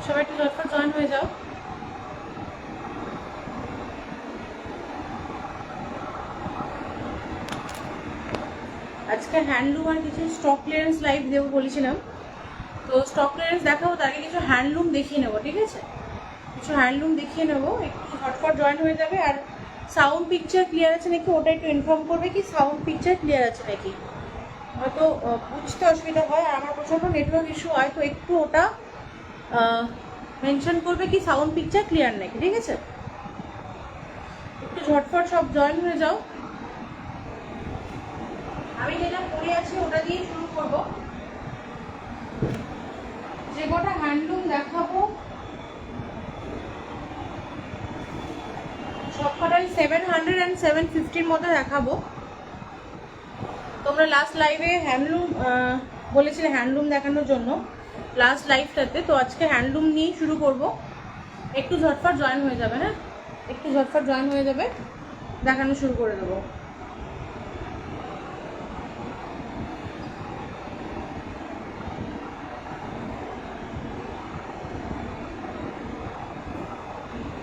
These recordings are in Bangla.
সবাই একটু ঝটফট জয়েন হয়ে যাও। আজকে হ্যান্ডলুম আর কিছু স্টক ক্লিয়ারেন্স লাইভ দেবো বলেছিলাম, তো স্টক ক্লিয়ারেন্স দেখাবো, তার আগে কিছু হ্যান্ডলুম দেখিয়ে নেবো। ঠিক আছে, কিছু হ্যান্ডলুম দেখিয়ে নেবো, একটু ঝটফট জয়েন হয়ে যাবে। আর সাউন্ড পিকচার ক্লিয়ার আছে নাকি ওটা একটু ইনফর্ম করবে, কি সাউন্ড পিকচার ক্লিয়ার আছে নাকি, হয়তো বুঝতে অসুবিধা হয় আর আমার প্রচণ্ড নেটওয়ার্ক ইস্যু হয়, তো একটু ওটা মেনশন করবে কি সাউন্ড পিকচার ক্লিয়ার নাকি। ঠিক আছে, একটু ঝটফট সব জয়েন হয়ে যাও। আমি যেটা পড়ে আছি ওটা দিয়ে শুরু করব। যে কটা হ্যান্ডলুম দেখাবো সব কটাই 700 and 750 মধ্যে দেখাবো। তোমরা লাস্ট লাইভে হ্যান্ডলুম বলেছিলে হ্যান্ডলুম দেখানোর জন্য লাস্ট লাইভটাতে, তো আজকে হ্যান্ডলুম নিয়েই শুরু করব। একটু ঝটফট জয়েন হয়ে যাবে, হ্যাঁ একটু ঝটফট জয়েন হয়ে যাবে, দেখানো শুরু করে দেবো।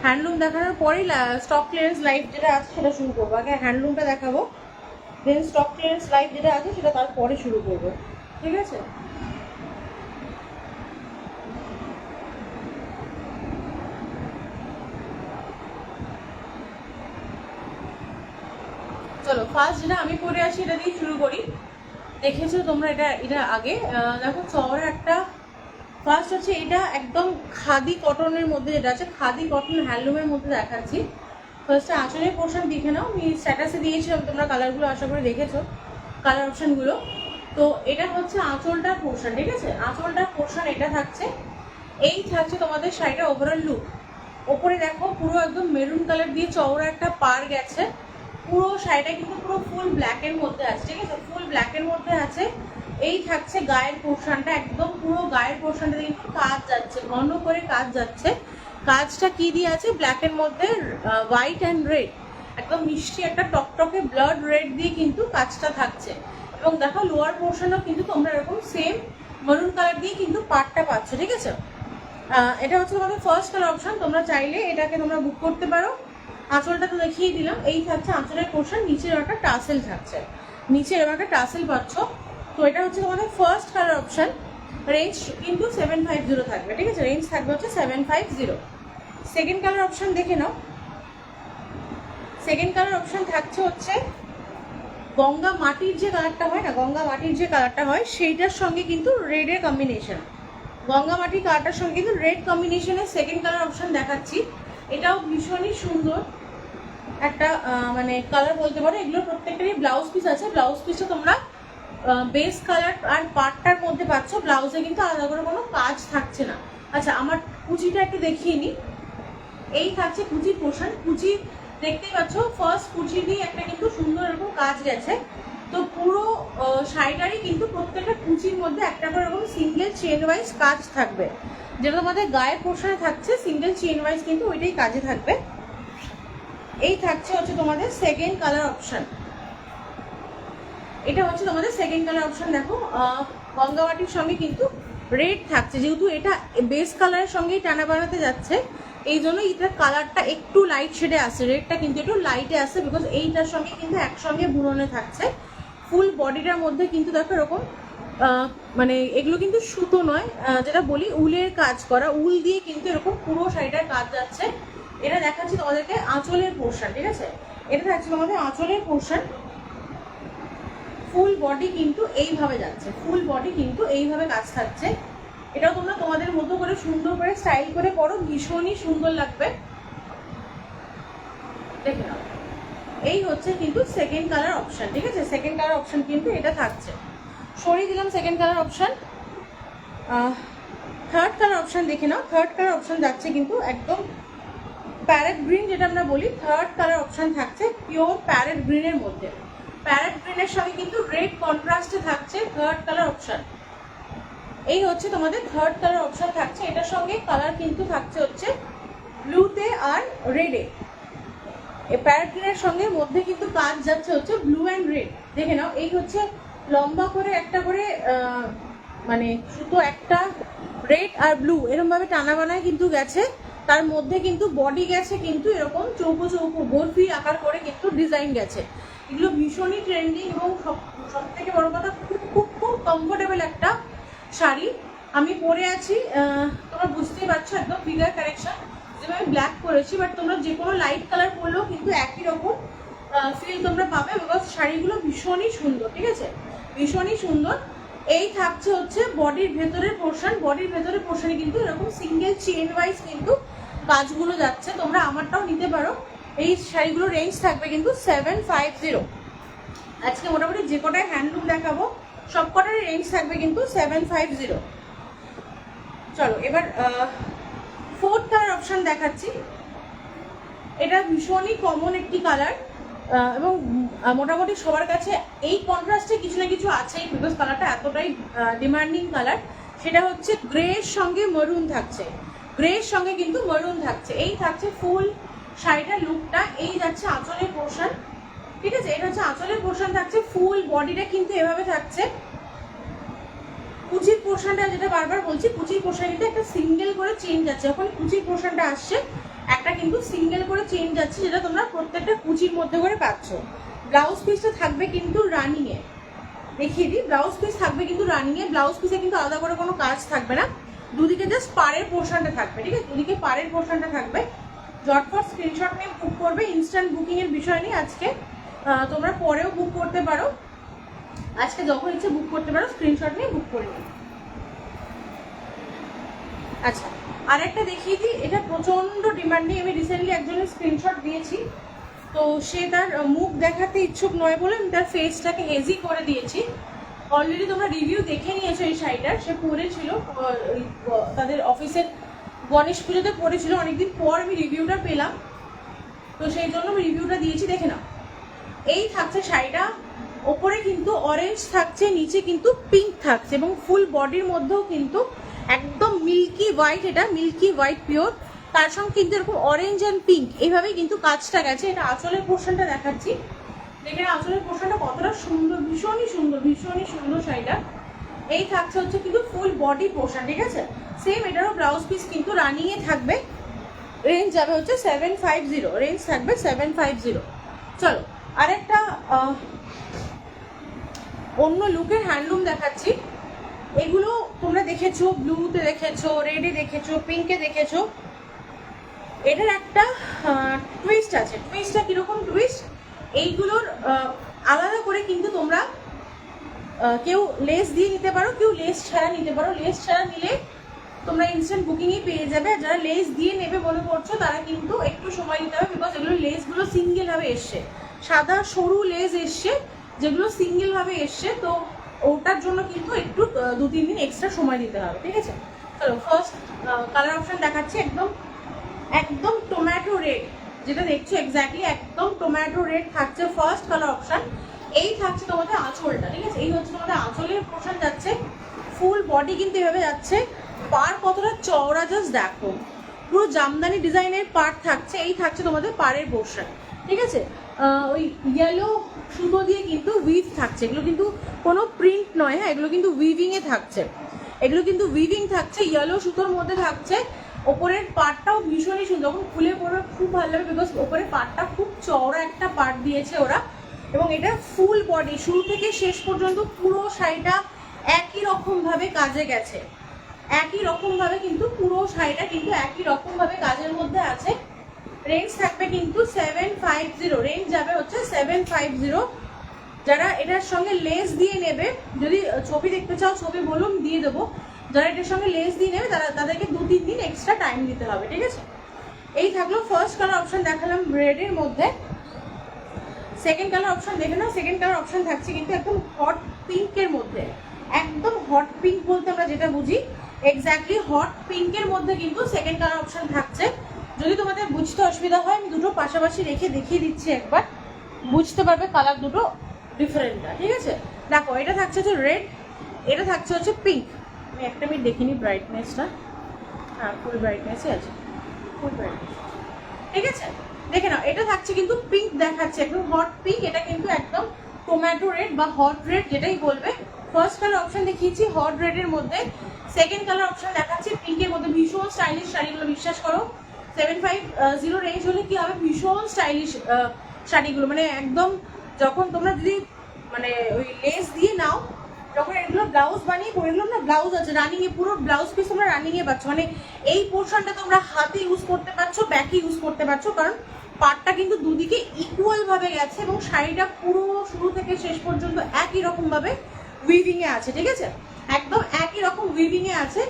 হ্যান্ডলুম দেখানোর পরেই স্টক ক্লিয়ারেন্স লাইভ যেটা আছে সেটা শুরু করবো। আগে হ্যান্ডলুমটা দেখাবো, দেন স্টক ক্লিয়ারেন্স লাইভ যেটা আছে সেটা তারপরে শুরু করবো। ঠিক আছে, চলো ফার্স্ট যেটা আমি পরে আসি এটা দিয়ে শুরু করি। দেখেছো তোমরা এটা এটা আগে দেখো চওড়া একটা, ফার্স্ট হচ্ছে এটা একদম খাদি কটনের মধ্যে, যেটা আছে খাদি কটন হ্যান্ডলুমের মধ্যে দেখাচ্ছি। ফার্স্টে আঁচলের পোর্শন দেখে নাও, আমি স্ট্যাটাসে দিয়েছিলাম, তোমরা কালারগুলো আশা করে দেখেছো কালার অপশানগুলো। তো এটা হচ্ছে আঁচলটার পোর্শন। ঠিক আছে, আঁচলটার পোর্শন এটা থাকছে। এই থাকছে তোমাদের শাড়িটার ওভারঅল লুক। ওপরে দেখো পুরো একদম মেরুন কালার দিয়ে চওড়া একটা পার গেছে। পুরো শাড়িটা কিন্তু পুরো ফুল ব্ল্যাকের মধ্যে আছে। ঠিক আছে, ফুল ব্ল্যাকের মধ্যে আছে। এই থাকছে গায়ের পোর্শনটা, একদম পুরো গায়ের পোর্শনটা কিন্তু কাজ যাচ্ছে, ঘন করে কাজ যাচ্ছে। কাজটা কি দিয়ে আছে, ব্ল্যাকের মধ্যে হোয়াইট অ্যান্ড রেড, একদম মিষ্টি একটা টকটকে ব্লাড রেড দিয়ে কিন্তু কাজটা থাকছে। এবং দেখো লোয়ার পোর্শনও কিন্তু তোমরা এরকম সেম মেরুন কালার দিয়ে কিন্তু পাটটা পাচ্ছ। ঠিক আছে, এটা হচ্ছে তোমাদের ফার্স্ট কালার অপশন। তোমরা চাইলে এটাকে তোমরা বুক করতে পারো। আঁচলটা তো দেখিয়ে দিলাম, এই থাকছে আঁচলের পোর্শন, নিচের একটা টাসেল থাকছে, নিচে এরকম একটা টাসেল পাচ্ছ। তো এটা হচ্ছে তোমাদের ফার্স্ট কালার অপশন। রেঞ্জ কিন্তু 750 থাকবে। ঠিক আছে, রেঞ্জ থাকবে হচ্ছে 750। সেকেন্ড কালার অপশন দেখে নাও। সেকেন্ড কালার অপশন থাকছে হচ্ছে গঙ্গা মাটির যে কালারটা হয় না, গঙ্গা মাটির যে কালারটা হয় সেইটার সঙ্গে কিন্তু রেডের কম্বিনেশন, গঙ্গা মাটির কালারটার সঙ্গে কিন্তু রেড কম্বিনেশনের সেকেন্ড কালার অপশন দেখাচ্ছি। এটাও ভীষণই সুন্দর একটা মানে কালার বলতে পারো। এগুলো প্রত্যেকটারই ব্লাউজ পিস আছে। ব্লাউজ পিসটা তোমরা বেস কালার আর পাটটার মধ্যে পাচ্ছ, ব্লাউজে কিন্তু আলাদা করে কোনো কাজ থাকছে না। আচ্ছা, আমার কুচিটা একটু দেখিয়ে নিই। এই থাকছে কুচির পোর্শন, কুচি দেখতেই পাচ্ছ, ফার্স্ট কুচি দিয়ে একটা কিন্তু সুন্দর এরকম কাজ গেছে। তো পুরো শাড়িটারই কিন্তু প্রত্যেকটা কুচির মধ্যে একটা করে এরকম সিঙ্গেল চেন ওয়াইজ কাজ থাকবে। যেটা তোমাদের গায়ের পোর্শনে থাকছে সিঙ্গেল চেন ওয়াইজ কিন্তু ওইটাই কাজে থাকবে। এই থাকছে হচ্ছে তোমাদের সেকেন্ড কালার অপশন। এটা হচ্ছে তোমাদের সেকেন্ড কালার অপশন। দেখো গঙ্গামাটির সঙ্গে কিন্তু রেড থাকছে, যেহেতু এটা বেস কালারের সঙ্গেই টানা বানাতে যাচ্ছে, এই জন্য এটার কালারটা একটু লাইট শেডে আসে, রেডটা কিন্তু একটু লাইটে আসে, বিকজ এইটার সঙ্গে কিন্তু একসঙ্গে বুননে থাকছে। ফুল বডিটার মধ্যে কিন্তু দেখো এরকম মানে এগুলো কিন্তু সুতো নয়, যেটা বলি উলের কাজ করা, উল দিয়ে কিন্তু এরকম পুরো শাড়িটার কাজ যাচ্ছে। এটা দেখাচ্ছি তোমাদেরকে আঁচলের পোর্শন। ঠিক আছে, এটা থাকছে তোমাদের আঁচলের পোর্শন। ফুল বডি কিন্তু এইভাবে যাচ্ছে, ফুল বডি কিন্তু এইভাবে কাজ থাকছে। এটাও তোমরা তোমাদের মতো করে সুন্দর করে স্টাইল করে পরো, ভীষণই সুন্দর লাগবে। দেখে নাও, এই হচ্ছে কিন্তু সেকেন্ড কালার অপশন। ঠিক আছে, সেকেন্ড কালার অপশন কিন্তু এটা থাকছে। সরিয়ে দিলাম second colour option. Third colour option দেখে নাও। থার্ড কালার অপশন যাচ্ছে কিন্তু একদম প্যারেট গ্রিন, যেটা আমরা বলি। থার্ড কালার অপশন থাকছে পিওর প্যারেট গ্রিনের মধ্যে। প্যারেট গ্রিনের সঙ্গে কিন্তু রেড কন্ট্রাস্টে থাকছে থার্ড কালার অপশন। এই হচ্ছে তোমাদের থার্ড কালার অপশন থাকছে। এটার সঙ্গে কালার কিন্তু থাকছে হচ্ছে ব্লুতে আর রেডে। এই প্যারেট গ্রিনের সঙ্গে মধ্যে কিন্তু কাজ যাচ্ছে হচ্ছে ব্লু অ্যান্ড রেড। দেখে নাও, এই হচ্ছে লম্বা করে একটা করে মানে সুতো একটা রেড আর ব্লু এরকমভাবে টানা বানায় কিন্তু গেছে, তার মধ্যে কিন্তু বডি গেছে কিন্তু এরকম চৌকো চৌকো বরফি আকার করে কিন্তু ডিজাইন গেছে। এগুলো ভীষণই ট্রেন্ডিং এবং সব থেকে বড় কথা খুব খুব খুব কমফোর্টেবল একটা শাড়ি। আমি পরে আছি, তোমরা বুঝতেই পারছো একদম ফিগার কারেকশন, যেভাবে ব্ল্যাক করেছি, বাট তোমরা যে কোনো লাইট কালার পরলেও কিন্তু একই রকম ফিল তোমরা পাবে, বিকজ শাড়িগুলো ভীষণই সুন্দর, ঠিক আছে, ভীষণই সুন্দর। এই থাকছে হচ্ছে বডির ভেতরের পোর্শন, বডির ভেতরের পোর্শনে কিন্তু এরকম সিঙ্গেল চেন ওয়াইজ কিন্তু কাজগুলো যাচ্ছে, তোমরা আমারটাও নিতে পারো। এই শাড়িগুলোর রেঞ্জ থাকবে কিন্তু 750। আজকে মোটামুটি যে কটায় হ্যান্ডলুম দেখাবো সব কটার রেঞ্জ থাকবে কিন্তু 750। চলো এবার ফোর্থ কালার অপশন দেখাচ্ছি। এটা ভীষণই কমন একটি কালার এবং মোটামুটি সবার কাছে এই কন্ট্রাস্টে কিছু না কিছু আছেই, বিকজ কালারটা এতটাই ডিমান্ডিং কালার। সেটা হচ্ছে গ্রের সঙ্গে মরুন থাকছে, গ্রের সঙ্গে কিন্তু মরুন থাকছে। এই থাকছে ফুল শাড়িটার লুকটা, এই যাচ্ছে আঁচলের পোর্শন, ঠিক আছে, এটা হচ্ছে আঁচলের পোর্শন থাকছে। ফুল বডিটা কিন্তু এভাবে থাকছে। কুচির পোর্শনটা যেটা বারবার বলছি, কুচির পোর্শন কিন্তু একটা সিঙ্গেল করে চেন যাচ্ছে, যখন কুচির পোর্শনটা আসছে একটা কিন্তু সিঙ্গেল করে চেন যাচ্ছে, যেটা তোমরা প্রত্যেকটা কুচির মধ্যে করে পাচ্ছ। ব্লাউজ পিসটা থাকবে কিন্তু রানিং এ, দেখিয়ে দিই, ব্লাউজ পিস থাকবে কিন্তু রানিং এ। ব্লাউজ পিসে কিন্তু আলাদা করে কোনো কাজ থাকবে না, দুদিকে জাস্ট পাড়ের পোর্শনটা থাকবে, ঠিক আছে, দুদিকে পাড়ের পোর্শনটা থাকবে। ঝটপট স্ক্রিনশট নিয়ে বুক করবে, ইনস্ট্যান্ট বুকিং এর বিষয় নেই আজকে, তোমরা পরেও বুক করতে পারো, আজকে যখন ইচ্ছে বুক করতে পারো, স্ক্রিনশট নিয়ে বুক করে নিও। আচ্ছা আর একটা দেখিয়ে দিই, এটা প্রচন্ড ডিমান্ডিং, আমি রিসেন্টলি একজনের স্ক্রিনশট দিয়েছি, তো সে তার মুখ দেখাতে ইচ্ছুক নয় বলে আমি তার ফেসটাকে হেজি করে দিয়েছি। অলরেডি তোমরা রিভিউ দেখে নিয়েছো এই শাড়িটার, সে পরেছিল তাদের অফিসের গণেশ পুজোতে পরেছিল, অনেকদিন পর আমি রিভিউটা পেলাম, তো সেই জন্য আমি রিভিউটা দিয়েছি, দেখে নাও। এই থাকছে শাড়িটা, ওপরে কিন্তু অরেঞ্জ থাকছে, নিচে কিন্তু পিঙ্ক থাকছে এবং ফুল বডির মধ্যেও কিন্তু একদম মিল্কি হোয়াইট, এটা মিল্কি হোয়াইট পিওর, তার সঙ্গে কিন্তু এরকম অরেঞ্জ অ্যান্ড পিঙ্ক এইভাবেই কিন্তু কাজটা গেছে। এটা আঁচলের পোর্শনটা দেখাচ্ছি, দেখে আঁচলের পোর্শনটা কতটা সুন্দর, ভীষণই সুন্দর, ভীষণই সুন্দর শাড়িটা। এই থাকছে হচ্ছে কিন্তু ফুল বডি পোর্শন, ঠিক আছে, সেম এটারও ব্লাউজ পিস কিন্তু রানিং এ থাকবে। রেঞ্জ যাবে হচ্ছে 750, রেঞ্জ থাকবে 750। চলো আরেকটা অন্য লুকের হ্যান্ডলুম দেখাচ্ছি। এগুলো তোমরা দেখেছো, ব্লুতে দেখেছো, রেডে দেখেছো, পিঙ্কে দেখেছো। এটার একটা টুইস্ট আছে, টুইস্টটা কিরকম টুইস্ট, এইগুলোর আলাদা করে কিন্তু তোমরা কেউ লেস দিয়ে নিতে পারো, কেউ লেস ছাড়া নিতে পারো। লেস ছাড়া নিলে তোমরা ইনস্ট্যান্ট বুকিংই পেয়ে যাবে, আর যারা লেস দিয়ে নেবে মনে করছো তারা কিন্তু একটু সময় দিতে হবে, বিকজ এগুলো লেসগুলো সিঙ্গেলভাবে এসছে, সাদা সরু লেস এসছে যেগুলো সিঙ্গেলভাবে এসছে, তো ওটার জন্য কিন্তু একটু 2-3 দিন এক্সট্রা সময় দিতে হবে, ঠিক আছে। চলো ফার্স্ট কালার অপশন দেখাচ্ছি, একদম একদম টমেটো রেড, যেটা দেখছো এক্স্যাক্টলি একদম টমেটো রেড থাকছে ফার্স্ট কালার অপশন। এই থাকছে তোমাদের আঁচলটা, ঠিক আছে, এই হচ্ছে তোমাদের আঁচলের পোর্শন যাচ্ছে, ফুল বডি কিন্তু এভাবে যাচ্ছে, পার কতটা চওড়া জাস্ট দেখো, পুরো জামদানি ডিজাইনের পার্ট থাকছে। এই থাকছে তোমাদের পাড়ের পোর্শন, ঠিক আছে, ওই ইয়েলো সুতো দিয়ে কিন্তু উইভ থাকছে, এগুলো কিন্তু কোনো প্রিন্ট নয়, হ্যাঁ এগুলো কিন্তু উইভিংয়ে থাকছে, এগুলো কিন্তু উইভিং থাকছে, ইয়েলো সুতোর মধ্যে থাকছে। ওপরের পার্টটাও ভীষণই সুন্দর, যখন খুলে পড়বে খুব ভালো লাগবে, বিকজ ওপরের পার্টটা খুব চওড়া একটা পার্ট দিয়েছে ওরা, এবং এটা ফুল বডি শুরু থেকে শেষ পর্যন্ত পুরো শাড়িটা একই রকমভাবে কাজে গেছে, একই রকমভাবে কিন্তু পুরো শাড়িটা কিন্তু একই রকমভাবে কাজের মধ্যে আছে। রেঞ্জ থাকবে কিন্তু 750, রেঞ্জ যাবে হচ্ছে 750। যারা এটার সঙ্গে লেস দিয়ে নেবে, যদি ছবি দেখতে চাও ছবি বলুন দিয়ে দেবো, যারা এটার সঙ্গে লেস দিয়ে নেবে তাদেরকে 2-3 দিন এক্সট্রা টাইম দিতে হবে, ঠিক আছে। এই থাকলো ফার্স্ট কালার অপশন দেখালাম রেডের মধ্যে। সেকেন্ড কালার অপশন দেখে নাও, সেকেন্ড কালার অপশন থাকছে কিন্তু একদম হট পিঙ্কের মধ্যে, একদম হট পিঙ্ক বলতে আমরা যেটা বুঝি এক্স্যাক্টলি হট পিঙ্কের মধ্যে কিন্তু সেকেন্ড কালার অপশন থাকছে। যদি তোমাদের বুঝতে অসুবিধা হয় আমি দুটো পাশাপাশি রেখে দেখিয়ে দিচ্ছি, একবার বুঝতে পারবে কালার দুটো ডিফারেন্টটা, ঠিক আছে। দেখো এটা থাকছে হচ্ছে রেড, এটা থাকছে হচ্ছে পিঙ্ক। আমি একটা মিনিট দেখিনি ব্রাইটনেসটা, হ্যাঁ ফুল ব্রাইটনেসই আছে, ফুল ব্রাইটনেস, ঠিক আছে। দেখে নাও এটা থাকছে কিন্তু পিঙ্ক দেখাচ্ছে, একদম হট পিঙ্ক, এটা কিন্তু একদম টমেটো রেড বা হট রেড যেটাই বলবে, ফার্স্ট কালার অপশন দেখিয়েছি হট রেডের মধ্যে, সেকেন্ড কালার অপশন দেখাচ্ছি পিঙ্কের মধ্যে। ভীষণ স্টাইলিশ শাড়িগুলো, বিশ্বাস করো 750 রেঞ্জ হলে কি হবে, ভীষণ স্টাইলিশ শাড়িগুলো। মানে একদম যখন তোমরা যদি মানে ওই লেস দিয়ে নাও, যখন এগুলো ব্লাউজ বানিয়ে পরে, এগুলো না ব্লাউজ আছে রানিং এ, পুরো ব্লাউজ পিস তোমরা রানিং এ পাচ্ছ। মানে এই পোর্শনটা তোমরা হাতে ইউজ করতে পারছো, ব্যাকে ইউজ করতে পারছো, কারণ পাটটা কিন্তু দুদিকে ইকুয়াল ভাবে গেছে এবং শাড়িটা পুরো শুরু থেকে শেষ পর্যন্ত একই রকম ভাবে উইভিং এ আছে, ঠিক আছে, একদম একই রকম উইভিং এ আছে।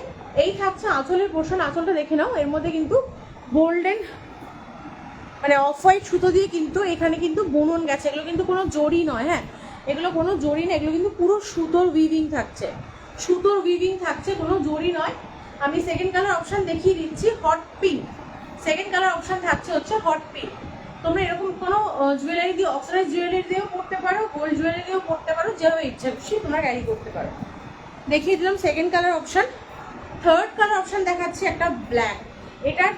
এই থাকছে আঁচলের পোর্শন, আঁচলটা দেখে নাও, এর মধ্যে কিন্তু গোল্ডেন মানে অফ হোয়াইট সুতো দিয়ে কিন্তু এখানে কিন্তু বুনন গেছে, এগুলো কিন্তু কোনো জড়ি নয়, হ্যাঁ এগুলো কোনো জড়ি না, এগুলো কিন্তু পুরো সুতোর উইভিং থাকছে, সুতোর উইভিং থাকছে, কোনো জড়ি নয়। আমি সেকেন্ড কালার অপশন দেখিয়ে দিচ্ছি, hot pink. Second colour option থাকছে হচ্ছে হট পিঙ্ক। তোমরা এরকম কোনো জুয়েলারি দিয়ে, অক্সিডাইজ জুয়েলারি দিয়েও পড়তে পারো, গোল্ড জুয়েলারি দিয়েও পড়তে পারো, যেভাবে ইচ্ছা খুশি তোমরা ক্যারি করতে পারো। দেখিয়ে দিলাম second colour option. Third colour option দেখাচ্ছি একটা ব্ল্যাক। এটার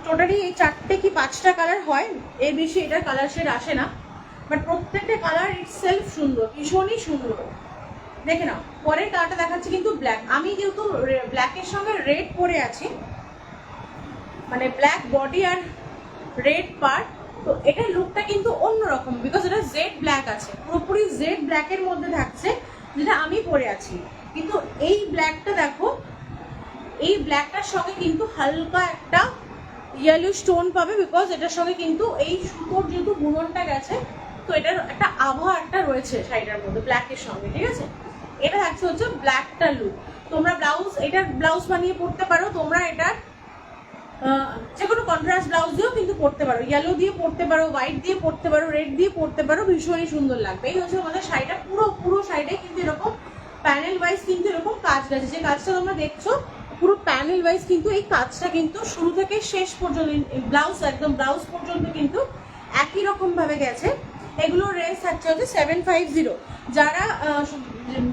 টোটালি এই 4টে কি 5টা কালার হয়, এর বেশি এটার কালার শেড আসে না, বাট প্রত্যেকটা কালার ইটসেলফ সুন্দর, ভীষণই সুন্দর। দেখে নাও পরের কালারটা দেখাচ্ছি কিন্তু ব্ল্যাক। আমি যেহেতু ব্ল্যাকের সঙ্গে রেড পরে আছি, মানে ব্ল্যাক বডি আর রেড পার্ট, তো এটার লুকটা কিন্তু অন্যরকম, বিকজ এটা জেড ব্ল্যাক আছে, পুরোপুরি জেড ব্ল্যাকের মধ্যে থাকছে যেটা আমি পরে আছি। কিন্তু এই ব্ল্যাকটা দেখো, এই ব্ল্যাকটার সঙ্গে কিন্তু হালকা একটা ইয়েলো স্টোন পাবে, বিকজ এটার সঙ্গে কিন্তু এই সুতোর যেহেতু বুননটা গেছে, তো এটার একটা আভা একটা রয়েছে শাড়িটার মধ্যে ব্ল্যাকের সঙ্গে, ঠিক আছে। এটা থাকছে হচ্ছে ব্ল্যাকটা লুক। তোমরা ব্লাউজ, এটার ব্লাউজ বানিয়ে পরতে পারো, তোমরা এটার যে কোনো কন্ট্রাস্ট ব্লাউজ দিয়েও কিন্তু পরতে পারো, ইয়েলো দিয়ে পরতে পারো, হোয়াইট দিয়ে পরতে পারো, রেড দিয়ে পরতে পারো, ভীষণই সুন্দর লাগবে। এই হচ্ছে আমাদের শাড়িটা, পুরো শাড়িটাই কিন্তু এরকম প্যানেল ওয়াইজ কিন্তু এরকম কাজ গেছে, যে কাজটা তোমরা দেখছো পুরো প্যানেল ওয়াইজ কিন্তু এই কাজটা কিন্তু শুরু থেকে শেষ পর্যন্ত, ব্লাউজ একদম ব্লাউজ পর্যন্ত কিন্তু একই রকম ভাবে গেছে। এগুলোর রেঞ্জ থাকছে হচ্ছে 750। যারা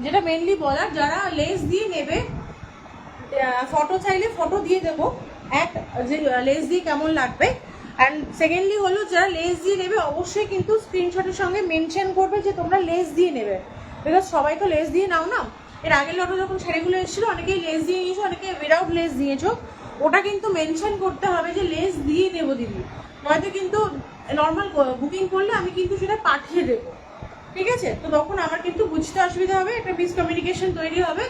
যেটা মেনলি বলার, যারা লেস দিয়ে নেবে, ফটো চাইলে ফটো দিয়ে দেবো এক, যে লেস দিয়ে কেমন লাগবে। অ্যান্ড সেকেন্ডলি হলো যারা লেস দিয়ে নেবে, অবশ্যই কিন্তু স্ক্রিনশটের সঙ্গে মেনশন করবে যে তোমরা লেস দিয়ে নেবে, বিকজ সবাই তো লেস দিয়ে নাও না। এর আগের লটে যখন শাড়িগুলো এসেছিলো অনেকেই লেস দিয়ে নিয়েছো, অনেকে উইদাউট লেস দিয়েছো, ওটা কিন্তু মেনশন করতে হবে যে লেস দিয়ে নেবো দিদি, নয়তো কিন্তু নর্মাল বুকিং করলে আমি কিন্তু সেটা পাঠিয়ে দেবো, ঠিক আছে। তো তখন আমার কিন্তু বুঝতে অসুবিধা হবে, একটা মিসকমিউনিকেশন তৈরি হবে।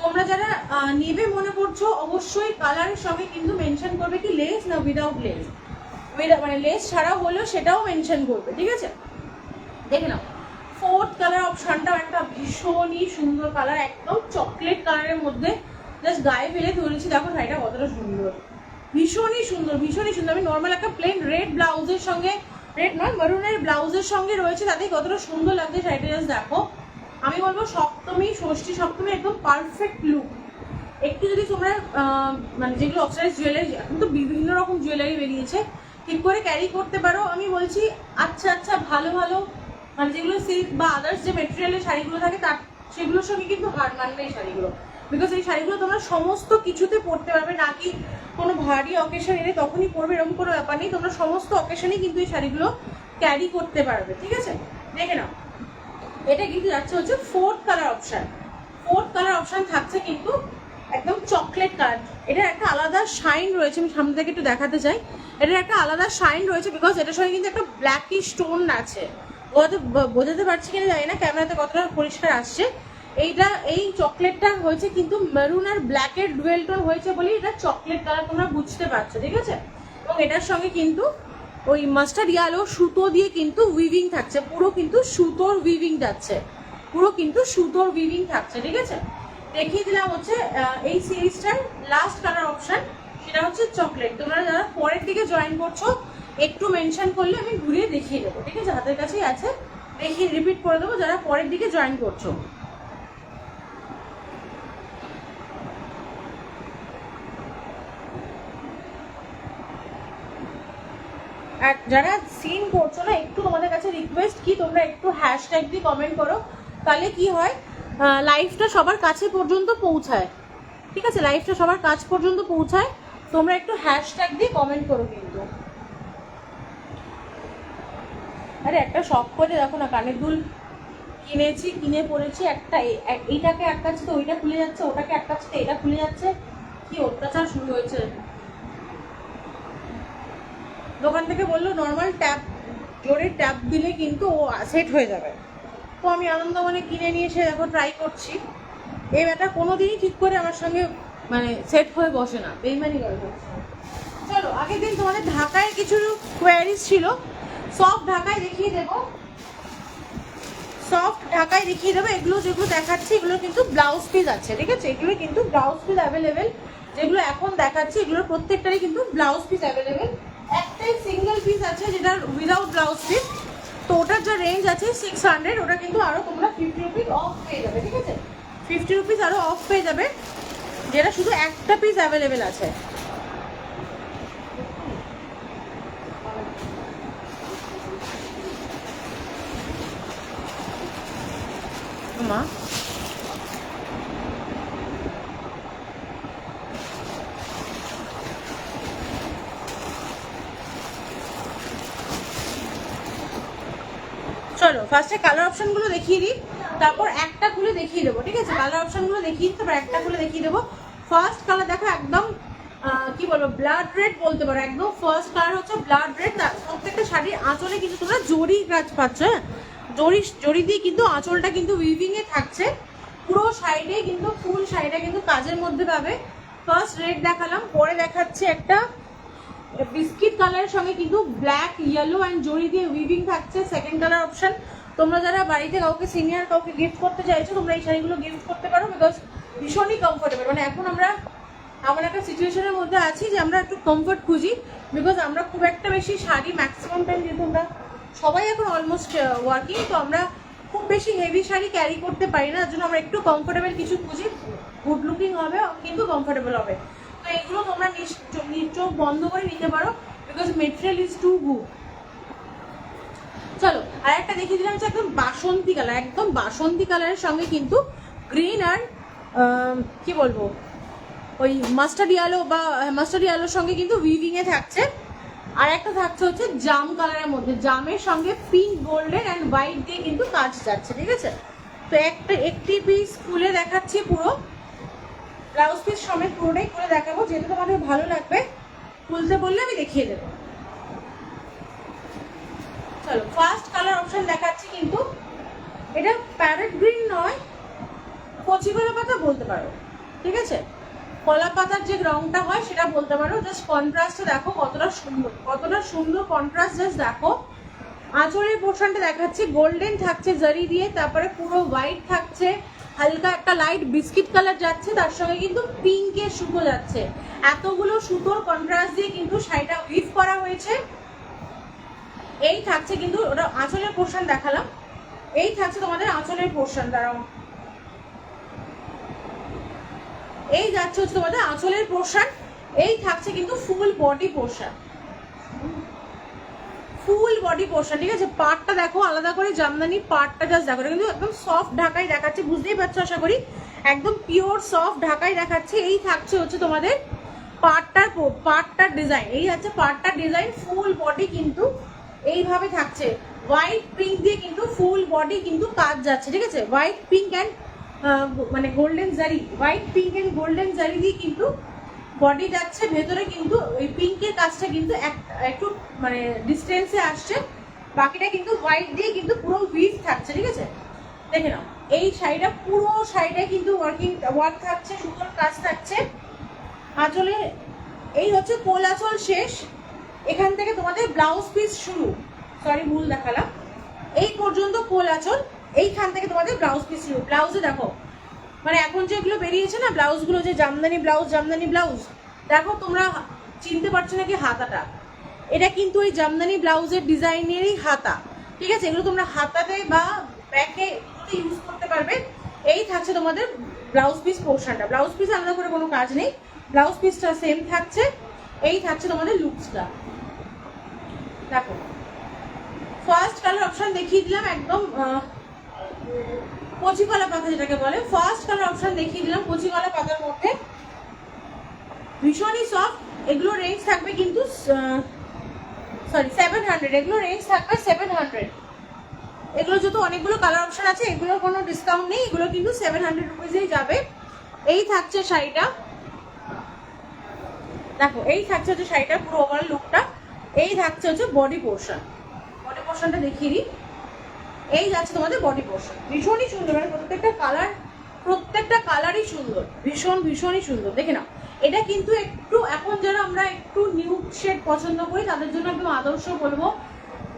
তোমরা যারা নেবে মনে করছো, অবশ্যই কালারের সঙ্গে কিন্তু মেনশন করবে কি লেস না উইদাউট লেস, মানে লেস ছাড়াও হলেও সেটাও মেনশন করবে, ঠিক আছে। দেখে নাও ফোর্থ কালার অপশনটাও একটা ভীষণই সুন্দর কালার, একদম চকলেট কালারের মধ্যে, জাস্ট গায়ে ফেলে ধরেছি, দেখো শাড়িটা কতটা সুন্দর, ভীষণই সুন্দর, ভীষণই সুন্দর। আমি নর্মাল একটা প্লেন রেড ব্লাউজের সঙ্গে, রেড নয় মারুনের ব্লাউজের সঙ্গে রয়েছে, তাতে কতটা সুন্দর লাগছে শাড়িটা, জাস্ট দেখো। আমি বলবো সপ্তমী, ষষ্ঠী সপ্তমী একদম পারফেক্ট লুক। একটু যদি তোমরা মানে যেগুলো অক্সিডাইজ জুয়েলারি, এখন তো বিভিন্ন রকম জুয়েলারি বেরিয়েছে, ঠিক করে ক্যারি করতে পারো। আমি বলছি আচ্ছা ভালো ভালো মানে যেগুলো সিল্ক বা আদার্স যে মেটেরিয়ালের শাড়িগুলো থাকে, তার সেগুলোর সঙ্গে কিন্তু হার মানবে এই শাড়িগুলো, বিকজ এই শাড়িগুলো তোমরা সমস্ত কিছুতে পরতে পারবে, নাকি কোনো ভারী অকেশন এলে তখনই পরবে এরকম কোনো ব্যাপার নেই, তোমরা সমস্ত অকেশনেই কিন্তু এই শাড়িগুলো ক্যারি করতে পারবে, ঠিক আছে। দেখে নাও এটা কিন্তু যাচ্ছে হচ্ছে fourth colour option. Fourth colour option থাকছে কিন্তু একদম চকলেট কালার। এটার একটা আলাদা শাইন রয়েছে, আমি সামনে থেকে একটু দেখাতে চাই। এটার একটা আলাদা শাইন রয়েছে, বিকজ এটার সঙ্গে কিন্তু একটা ব্ল্যাকি স্টোন আছে। বোঝাতে পারছি কিনা জানি না, ক্যামেরাতে কতটা পরিষ্কার আসছে। এইটা এই চকলেটটা হয়েছে কিন্তু মেরুন আর ব্ল্যাকের ডুয়েল টোন হয়েছে বলেই এটা চকলেট কালার তোমরা বুঝতে পারছো, ঠিক আছে। এবং এটার সঙ্গে কিন্তু ওই মাস্টার্ড ইয়েলো সুতো দিয়ে কিন্তু উইভিং থাকছে, পুরো কিন্তু সুতোর উইভিং যাচ্ছে, পুরো কিন্তু সুতোর উইভিং থাকছে, ঠিক আছে। দেখিয়ে দিলাম হচ্ছে এই সিরিজটার লাস্ট কালার অপশন, সেটা হচ্ছে চকলেট। তোমরা যারা পরের দিকে জয়েন করছো একটু মেনশন করলে আমি ঘুরিয়ে দেখিয়ে দেবো, ঠিক আছে, হাতের কাছেই আছে, দেখিয়ে রিপিট করে দেবো যারা পরের দিকে জয়েন করছো। আর যারা সিন করছো না, একটু তোমাদের কাছে রিকোয়েস্ট কি তোমরা একটু হ্যাশট্যাগ দিয়ে কমেন্ট করো, তাহলে কি হয় লাইভটা সবার কাছে পর্যন্ত পৌঁছায়, ঠিক আছে, লাইভটা সবার কাছ পর্যন্ত পৌঁছায়। তোমরা একটু হ্যাশট্যাগ দিয়ে কমেন্ট করো কিন্তু। আরে একটা শখ করে দেখো না, কানের দুল কিনেছি, কিনে পড়েছি, একটা এইটাকে আটকাচ্ছে তো ওইটা খুলে যাচ্ছে, ওটাকে আটকাচ্ছে তো এটা খুলে যাচ্ছে, কি অত্যাচার শুরু হয়েছে। দোকান থেকে বললো নর্মাল ট্যাপ, জোরে ট্যাপ দিলে কিন্তু ও সেট হয়ে যাবে। তো আমি আনন্দমনে কিনে নিয়ে এসে দেখো ট্রাই করছি। এই ব্যাটা কোনোদিনই ঠিক করে আমার সঙ্গে মানে সেট হয়ে বসে না, বেইমানি করে বসে। চলো আগের দিন তোমাদের ঢাকায় কিছু কোয়ারিজ ছিল, সফট ঢাকায় দেখিয়ে দেবো, সফট ঢাকায় দেখিয়ে দেবো। এগুলো যেগুলো দেখাচ্ছি এগুলো কিন্তু ব্লাউজ পিস আছে, ঠিক আছে? এগুলো কিন্তু ব্লাউজ পিস অ্যাভেলেবেল, যেগুলো এখন দেখাচ্ছি এগুলোর প্রত্যেকটারই কিন্তু ব্লাউজ পিস অ্যাভেলেবেল। একটাই সিঙ্গেল পিস আছে যেটা উইদাউট ব্লাউজ পিস, তো ওটার যা রেঞ্জ আছে 600, ওটা কিন্তু আরও তোমরা 50 রুপিস অফ পেয়ে যাবে, ঠিক আছে? 50 রুপিস আরও অফ পেয়ে যাবে, যেটা শুধু একটা পিস অ্যাভেলেবেল আছে। মা চলো ফার্স্টে কালার অপশনগুলো দেখিয়ে দিই, তারপর একটা খুলে দেখিয়ে দেবো, ঠিক আছে? কালার অপশনগুলো দেখিয়ে দিই, তারপর একটা খুলে দেখিয়ে দেবো। ফার্স্ট কালার দেখো একদম কি বলবো, ব্লাড রেড বলতে পারো, একদম ফার্স্ট কালার হচ্ছে ব্লাড রেড। প্রত্যেকটা শাড়ির আঁচলে কিন্তু তোমরা জরি কাজ পাচ্ছ, হ্যাঁ জরি দিয়ে কিন্তু আঁচলটা কিন্তু উইভিং এ থাকছে, পুরো সাইডে কিন্তু ফুল শাড়িটা কিন্তু কাজের মধ্যে পাবে। ফার্স্ট রেড দেখালাম, পরে দেখাচ্ছে একটা বিস্কিট কালারের সঙ্গে কিন্তু ব্ল্যাক ইয়েলো অ্যান্ড জরি দিয়ে উইভিং থাকছে। সেকেন্ড কালার অপশন, তোমরা যারা বাড়িতে কাউকে সিনিয়র কাউকে গিফট করতে চাইছো তোমরা এই শাড়িগুলো গিফট করতে পারো, বিকজ ভীষণই কমফোর্টেবল। মানে এখন আমরা এমন একটা সিচুয়েশনের মধ্যে আছি যে আমরা একটু কমফোর্ট খুঁজি, বিকজ আমরা খুব একটা বেশি শাড়ি ম্যাক্সিমাম টাইম, যেহেতু আমরা সবাই এখন অলমোস্ট ওয়ার্কিং, তো আমরা খুব বেশি হেভি শাড়ি ক্যারি করতে পারি না, তার জন্য আমরা একটু কমফোর্টেবল কিছু খুঁজি, গুড লুকিং হবে কিন্তু কমফোর্টেবল হবে। তো এগুলো তোমরা চোখ বন্ধ করে নিতে পারো, because material is too good. চলো আর একটা দেখিয়ে দিলাম, একদম বাসন্তী কালার, একদম বাসন্তী কালারের সঙ্গে কিন্তু গ্রিন আর কি বলবো ওই মাস্টার্ড ইয়েলো বা মাস্টার্ড ইয়েলোর সঙ্গে কিন্তু উইভিং এ থাকছে। আর একটা থাকছে হচ্ছে জাম কালারের মধ্যে, জামের সঙ্গে পিঙ্ক গোল্ডেন অ্যান্ড হোয়াইট দিয়ে কিন্তু কাজ যাচ্ছে, ঠিক আছে? তো একটি পিস খুলে দেখাচ্ছি, পুরো ব্লাউজ পিস সমেত পুরোটাই খুলে দেখাবো, যেহেতু তোমাদের ভালো লাগবে খুলতে বললে আমি দেখিয়ে দেবো। চলো ফার্স্ট কালার অপশন দেখাচ্ছি, কিন্তু এটা প্যারেট গ্রিন নয়, কচি কলা পাতা বলতে পারো, ঠিক আছে? কলা পাতার যে রংটা হয় সেটা বলতে পারো। জাস্ট কন্ট্রাস্টটা দেখো কতটা সুন্দর, কতটা সুন্দর কন্ট্রাস্ট, জাস্ট দেখো। আঁচলের পোর্শনটা দেখাচ্ছি, গোল্ডেন থাকছে জারি দিয়ে, তারপরে পুরো হোয়াইট থাকছে, হালকা একটা লাইট বিস্কিট কালার যাচ্ছে, তার সঙ্গে কিন্তু পিঙ্কের সুতো যাচ্ছে। এতগুলো সুতোর কন্ট্রাস্ট দিয়ে কিন্তু শাড়িটা উইভ করা হয়েছে। এই থাকছে কিন্তু ওটা আঁচলের পোর্শন দেখালাম, এই থাকছে তোমাদের আঁচলের পোর্শন, দাঁড়াও, এই যাচ্ছে হচ্ছে তোমাদের আঁচলের পোর্শন। এই থাকছে কিন্তু full body portion, full body portion, ঠিক আছে? পার্টটা দেখো আলাদা করে, জামদানি পার্টটা জাস্ট দেখো, কিন্তু একদম সফট ঢাকাই দেখাচ্ছে, বুঝতেই পারছো আশা করি, একদম পিওর সফট ঢাকাই দেখাচ্ছে। এই থাকছে হচ্ছে তোমাদের পার্টটার ডিজাইন, এই হচ্ছে পার্টটার ডিজাইন, ফুল বডি কিন্তু এইভাবে থাকছে, হোয়াইট পিঙ্ক দিয়ে কিন্তু ফুল বডি কিন্তু কাজ যাচ্ছে, ঠিক আছে? হোয়াইট পিঙ্ক অ্যান্ড মানে গোল্ডেন জারি, হোয়াইট পিঙ্ক অ্যান্ড গোল্ডেন জারি দিয়ে কিন্তু বডি যাচ্ছে। ভেতরে কিন্তু ওই পিঙ্কের কাজটা কিন্তু একটু মানে ডিস্টেন্সে আসছে, বাকিটা কিন্তু হোয়াইট দিয়ে কিন্তু পুরো উইভ থাকছে, ঠিক আছে? দেখে নাও এই শাড়িটা, পুরো শাড়িটা কিন্তু ওয়ার্ক থাকছে, সুন্দর কাজ থাকছে। আঁচলে এই হচ্ছে কোল আঁচল শেষ, এখান থেকে তোমাদের ব্লাউজ পিস শুরু, সরি ভুল দেখালাম, এই পর্যন্ত কোল আঁচল, এইখান থেকে তোমাদের ব্লাউজ পিস শুরু। ব্লাউজে দেখো মানে এখন যেগুলো বেরিয়েছে না ব্লাউজগুলো, যে জামদানি ব্লাউজ দেখো, তোমরা চিনতে পারছো নাকি হাতাটা, এটা কিন্তু ওই জামদানি ব্লাউজের ডিজাইনেরই হাতা, ঠিক আছে? এগুলো তোমরা হাতাতে বা ব্যাকে ইউজ করতে পারবে। এই থাকছে তোমাদের ব্লাউজ পিস পোর্শনটা, ব্লাউজ পিস আলাদা করে কোনো কাজ নেই, ব্লাউজ পিসটা সেম থাকছে। এই থাকছে তোমাদের লুকসটা, দেখো ফার্স্ট কালার অপশন দেখিয়ে দিলাম, একদম কচি কলা পাতা যেটাকে বলে, ফার্স্ট কালার অপশন দেখিয়ে দিলাম কচি কলা পাতার মধ্যে, ভীষণই সফট। এগুলো রেঞ্জ থাকবে কিন্তু সরি 700, এগুলো রেঞ্জ থাকবে 700, এগুলো যেহেতু অনেকগুলো কালার অপশন আছে, এগুলোর কোনো ডিসকাউন্ট নেই, এগুলো কিন্তু 700 রুপিসেই যাবে। এই থাকছে শাড়িটা, দেখো এই থাকছে হচ্ছে শাড়িটা পুরো ওভারঅল লুকটা। এই থাকছে হচ্ছে বডি পোর্শন, বডি পোর্শনটা দেখিয়ে দিই। এই যাচ্ছে তোমাদের বডি পোর্শন, ভীষণই সুন্দর, মানে প্রত্যেকটা কালারই সুন্দর, ভীষণই সুন্দর। দেখে নাও, এটা কিন্তু একটু এখন যারা আমরা একটু নিউড শেড পছন্দ করি তাদের জন্য একদম আদর্শ বলবো।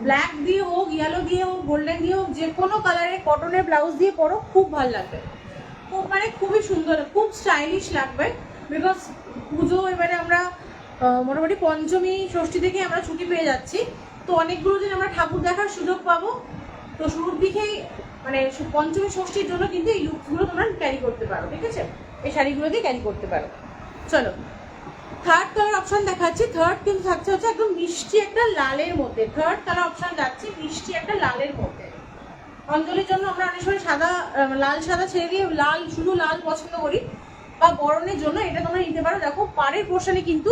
ব্ল্যাক দিয়ে হোক, ইয়েলো দিয়ে হোক, গোল্ডেন দিয়ে হোক, যে কোনো কালারের কটনের ব্লাউজ দিয়ে পরো, খুব ভালো লাগবে, খুব মানে খুবই সুন্দর, খুব স্টাইলিশ লাগবে। বিকজ পুজো এবারে আমরা মোটামুটি পঞ্চমী ষষ্ঠী থেকে আমরা ছুটি পেয়ে যাচ্ছি, তো অনেকগুলো দিন আমরা ঠাকুর দেখার সুযোগ পাবো। তো শুরুর দিকেই মানে পঞ্চমী ষষ্ঠীর জন্য কিন্তু এই লুকসগুলো তোমরা ক্যারি করতে পারো, ঠিক আছে, এই শাড়িগুলো দিয়ে ক্যারি করতে পারো। চলো থার্ড কালার অপশন দেখাচ্ছি। থার্ড কিন্তু থাকছে হচ্ছে একদম মিষ্টি একটা লালের মধ্যে, থার্ড কালার অপশন যাচ্ছে মিষ্টি একটা লালের মধ্যে। অঞ্জলির জন্য আমরা অনেক সময় সাদা, লাল সাদা ছেড়ে দিয়ে লাল, শুধু লাল পছন্দ করি, বা বরণের জন্য এটা তোমরা নিতে পারো। দেখো পাড়ের পোর্শনে কিন্তু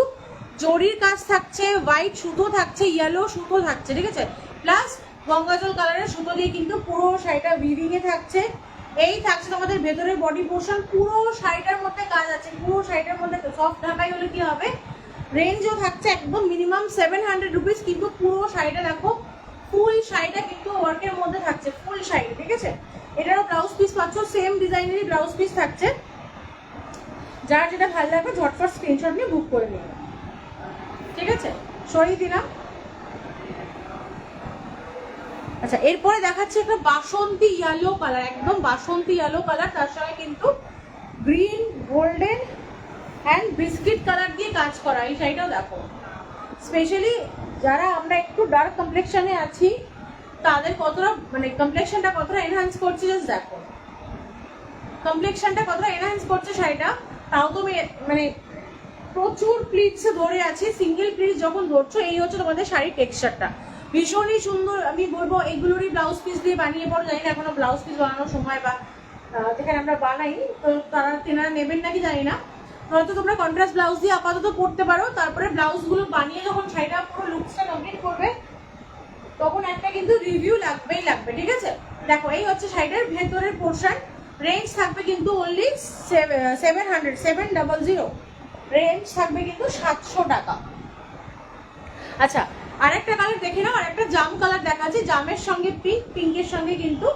জরির কাজ থাকছে, হোয়াইট সুতো থাকছে, ইয়েলো সুতো থাকছে, ঠিক আছে, প্লাস গঙ্গাজল কালারের সুতো দিয়ে কিন্তু পুরো শাড়িটা উইভিং এ থাকছে। এই থাকছে তোমাদের ভেতরের বডি পোর্শন, পুরো শাড়িটার মধ্যে কাজ আছে, পুরো শাড়িটার মধ্যে সফট ঢাকাই হলে কি হবে, রেঞ্জও থাকছে একদম মিনিমাম 700 রুপিস। কিন্তু পুরো শাড়িটা দেখো, ফুল শাড়িটা কিন্তু ওয়ার্কের মধ্যে থাকছে, ফুল শাড়ি, ঠিক আছে। এটারও ব্লাউজ পিস পাচ্ছ, সেম ডিজাইনেরই ব্লাউজ পিস থাকছে। যার যেটা ভালো লাগবে ঝটফট স্ক্রিনশট নিয়ে বুক করে নিন, ঠিক আছে, সরিয়ে দিলাম। আচ্ছা, এরপরে দেখাচ্ছি একটা বাসন্তী ইয়েলো কালার, একদম বাসন্তী ইয়েলো কালার, তার সঙ্গে কিন্তু green, golden and biscuit colour দিয়ে কাজ করা। এই শাড়িটাও দেখো, স্পেশালি যারা আমরা একটু ডার্ক কমপ্লেকশনে আছি তাদের কতটা মানে কমপ্লেকশনটা কতটা এনহান্স করছে, জাস্ট দেখো কমপ্লেকশনটা কতটা এনহান্স করছে শাড়িটা। তাও তো মানে প্রচুর প্লিটসে ধরে আছে, সিঙ্গেল প্লিটস যখন ধরছো, এই হচ্ছে তোমাদের শাড়ির টেক্সচারটা, ভীষণই সুন্দর। আমি বলবো এইগুলোরই ব্লাউজ পিস দিয়ে বানিয়ে পড়ো, জানি না এখনো ব্লাউজ পিস বানানোর সময় বা যেখানে আমরা বানাই তো তেনারা নেবেন নাকি জানি না, হয়তো তোমরা কন্ট্রাস্ট ব্লাউজ দিয়ে আপাতত পরতে পারো, তারপরে ব্লাউজগুলো বানিয়ে যখন শাড়িটা পুরো লুকসটা কমপ্লিট করবে তখন একটা কিন্তু রিভিউ লাগবেই লাগবে, ঠিক আছে। দেখো এই হচ্ছে শাড়িটার ভেতরের পোর্শন, রেঞ্জ থাকবে কিন্তু অনলি 700 রেঞ্জ থাকবে কিন্তু 700 টাকা। আচ্ছা, আরেকটা কালার দেখে নাও, আরেকটা জাম কালার দেখাচ্ছি, জামের সঙ্গে পিঙ্ক, পিঙ্কের সঙ্গে কিন্তু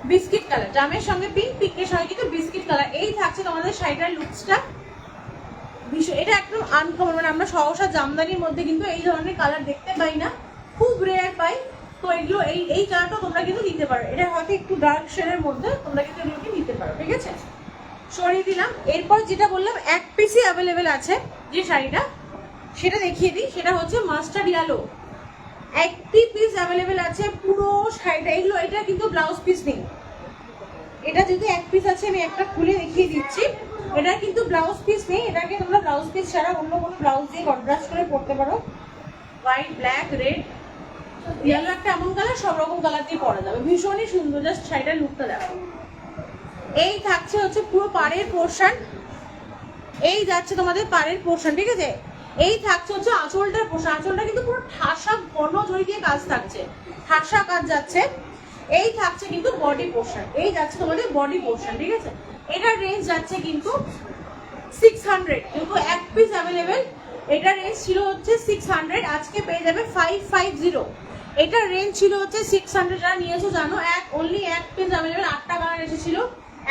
বিস্কিট কালার, জামের সঙ্গে পিঙ্ক, পিঙ্কের সঙ্গে কিন্তু বিস্কিট কালার। এই থাকছে তোমাদের শাড়িটার লুকসটা, এটা একদম আনকমন, মানে আমরা সহসা জামদানির মধ্যে কিন্তু এই ধরনের কালার দেখতে পাই না, খুব রেয়ার পাই। তো এগুলো এই কালারটা তোমরা কিন্তু নিতে পারো, এটা হয়তো একটু ডার্ক শেডের মধ্যে, তোমরা কিন্তু এগুলোকে নিতে পারো, ঠিক আছে, সরিয়ে দিলাম। এরপর যেটা বললাম এক পিসই অ্যাভেলেবেল আছে যে শাড়িটা, সেটা দেখিয়ে দিই। সেটা হচ্ছে মাস্টার্ড ইয়েলো, একটি পিস অ্যাভেলেবেল আছে পুরো শাড়িটা। এগুলো এটা কিন্তু ব্লাউজ পিস নেই, এটা যদি এক পিস আছে আমি একটা খুলে দেখিয়ে দিচ্ছি, এটা কিন্তু ব্লাউজ পিস নেই, এটাকে তোমরা ব্লাউজ পিস ছাড়া অন্য কোনো ব্লাউজ দিয়ে কন্ট্রাস্ট করে পরতে পারো। হোয়াইট, ব্ল্যাক, রেড, ইয়েলো একটা এমন কালার, সব রকম কালার দিয়ে পরা যাবে, ভীষণই সুন্দর। জাস্ট শাড়িটার লুকটা দেখো। এই থাকছে হচ্ছে পুরো পাড়ের পোর্শন, এই যাচ্ছে তোমাদের পাড়ের পোর্শন, ঠিক আছে। এই থাকছে হচ্ছে আঁচলটার পোর্শন, আঁচলটা কিন্তু পুরো ঠাসা ঘন জড়ি দিয়ে কাজ থাকছে, ঠাসা কাজ যাচ্ছে। এই থাকছে কিন্তু বডি পোর্শন, এই যাচ্ছে তোমাদের বডি পোর্শন, ঠিক আছে। এটার রেঞ্জ যাচ্ছে কিন্তু 600, কিন্তু এক পিস অ্যাভেলেবেল। এটার রেঞ্জ ছিল হচ্ছে 600, আজকে পেয়ে যাবে 550। এটার রেঞ্জ ছিল হচ্ছে 600, যারা নিয়েছো জানো, অনলি এক পিস অ্যাভেলেবেল, 8টা কালার এসেছিল,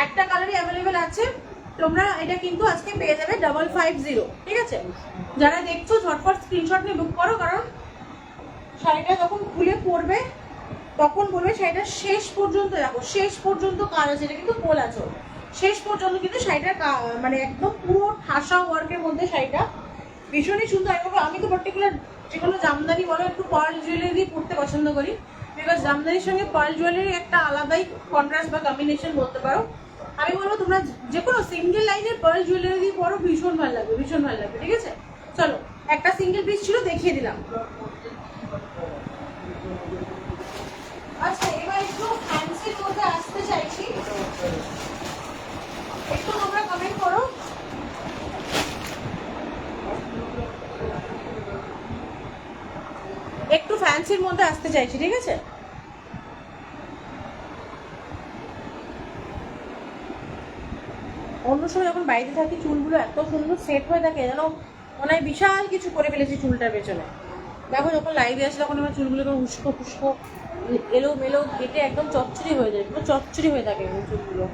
একটা কালারই অ্যাভেলেবেল আছে। তোমরা এটা কিন্তু আজকে পেয়ে যাবে 550, ঠিক আছে। যারা দেখছো ঝটপট স্ক্রিনশট নিয়ে বুক করো, কারণ শাড়িটা যখন খুলে পরবে তখন বলবে শাড়িটা শেষ পর্যন্ত দেখো, শেষ পর্যন্ত কাজ আছে, এটা কিন্তু কোল আঁচল, শেষ পর্যন্ত কিন্তু শাড়িটার মানে একদম পুরো ঠাসা ওয়ার্কের মধ্যে শাড়িটা ভীষণই সুন্দর। আমি তো পার্টিকুলার যেগুলো জামদানি বলো একটু পার্ল জুয়েলারি দিয়ে পরতে পছন্দ করি, বিকজ জামদানির সঙ্গে পার্ল জুয়েলারি একটা আলাদাই কন্ট্রাস্ট বা কম্বিনেশন বলতে পারো। আমি বলবো তোমরা যে কোনো সিঙ্গেল লাইনের পার্ল জুয়েলারি দিয়ে পরো, ভীষণ ভালো লাগবে, ভীষণ ভালো লাগবে, ঠিক আছে। চলো, একটা সিঙ্গেল পিস ছিল দেখিয়ে দিলাম। আচ্ছা, এবার একটু ফ্যান্সির মধ্যে আসতে চাইছি, একটু তোমরা কমেন্ট করো। একটু ফ্যান্সির মধ্যে আসতে চাইছি, ঠিক আছে। অন্য সময় যখন বাড়িতে থাকি চুলগুলো এত সুন্দর সেট হয়ে থাকে যেন মনে হয় বিশাল কিছু করে ফেলেছি চুলটার পেছনে। দেখো যখন লাইভে আসে তখন আমার চুলগুলো একদম উস্কো ফুস্কো এলো মেলো কেটে একদম চচ্চড়ি হয়ে যায়, পুরো চচ্চড়ি হয়ে থাকে চুলগুলো।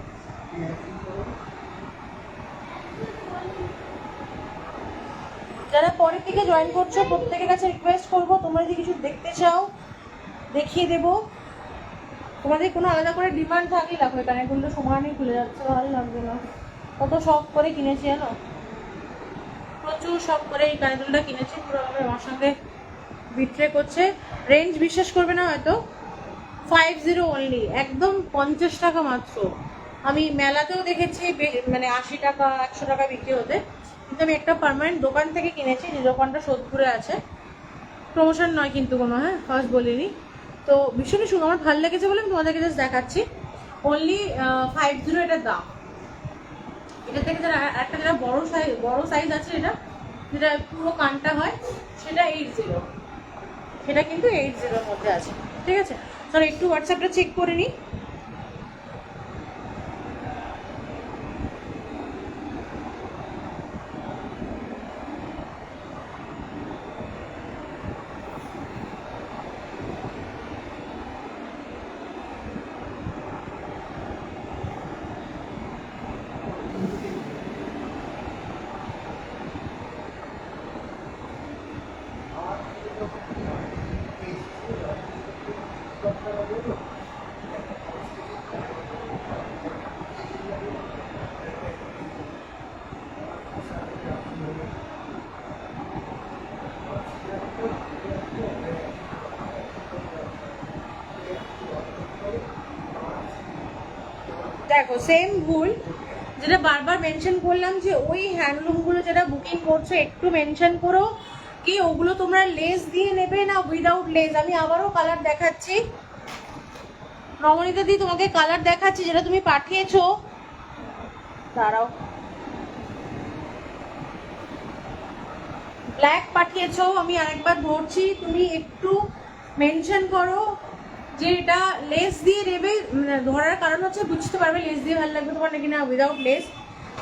যারা পরের থেকে জয়েন করছো প্রত্যেকের কাছে রিকোয়েস্ট করবো, তোমরা যদি কিছু দেখতে চাও দেখিয়ে দেবো। তোমাদের কোনো আলাদা করে ডিমান্ড থাকলে দেখো এখানে কিন্তু সমানই খুলে যাচ্ছে, ভালো লাগবে না। কত শখ করে কিনেছি জানো, প্রচুর শখ করে এই কানেদুলটা কিনেছি, পুরো আমার সঙ্গে বিট্রে করছে। রেঞ্জ বিশ্বাস করবে না হয়তো, 50 অনলি, একদম 50 টাকা মাত্র। আমি মেলাতেও দেখেছি মানে 80 টাকা 100 টাকা বিক্রি হতে, কিন্তু আমি একটা পার্মানেন্ট দোকান থেকে কিনেছি, যে দোকানটা সোদপুরে আছে। প্রমোশন নয় কিন্তু কোনো, হ্যাঁ ফার্স্ট বলিনি। তো ভীষণই সুন্দর, আমার ভালো লেগেছে বলে আমি তোমাদেরকে জাস্ট দেখাচ্ছি। অনলি 50 এটার দাম। এটা থেকে যারা একটা যেটা বড় সাইজ আছে, এটা যেটা পুরো কানটা হয় সেটা 80, সেটা কিন্তু 80 মধ্যে আছে। ঠিক আছে, চলো একটু হোয়াটসঅ্যাপটা চেক করে নিই। দেখো সেম ভুল, যেটা বারবার মেনশন করলাম যে ওই হ্যান্ডলুমগুলো যেটা বুকিং করছো একটু মেনশন করো কি ওগুলো তোমরা লেস দিয়ে নেবে না উইদাউট লেস। আমি আবারও কালার দেখাচ্ছি, রমণীতা দি তোমাকে কালার দেখাচ্ছি যেটা তুমি পাঠিয়েছো, দাঁড়াও, ব্ল্যাক পাঠিয়েছো, আমি আরেকবার ধরছি, তুমি একটু মেনশন করো যে এটা লেস দিয়ে নেবে। ধরার কারণ হচ্ছে বুঝতে পারবে লেস দিয়ে ভালো লাগবে তোমার নাকি না উইদাউট লেস।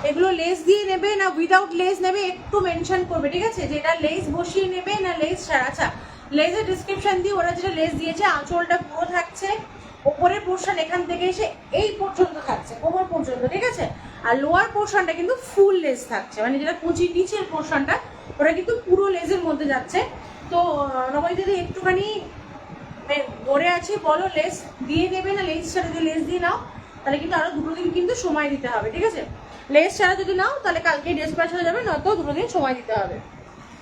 এগুলো লেস দিয়ে নেবে না উইদাউট লেস নেবে একটু মেনশন করবে, ঠিক আছে, যে এটা লেস বসিয়ে নেবে না লেস ছাড়া। আচ্ছা, লেসের ডিসক্রিপশন দিয়ে ওরা যেটা লেস দিয়েছে, আঁচলটা পুরো থাকছে, ওপরের পোর্শন এখান থেকে এসে এই পর্যন্ত থাকছে, কোমর পর্যন্ত, ঠিক আছে। আর লোয়ার পোর্শনটা কিন্তু ফুল লেস থাকছে, মানে যেটা কুচির নিচের পোর্শনটা ওরা কিন্তু পুরো লেসের মধ্যে যাচ্ছে। তো নবাই দিদি একটুখানি ধরে আছি, বলো লেস দিয়ে দেবে না লেস ছাড়া। যদি লেস দিয়ে নাও তাহলে কিন্তু আরো 2 দিন কিন্তু সময় দিতে হবে, ঠিক আছে। লেস ছাড়া যদি নাও তাহলে কালকে ডিসপ্যাচ হয়ে যাবে, নয়তো 2 দিন সময় দিতে হবে।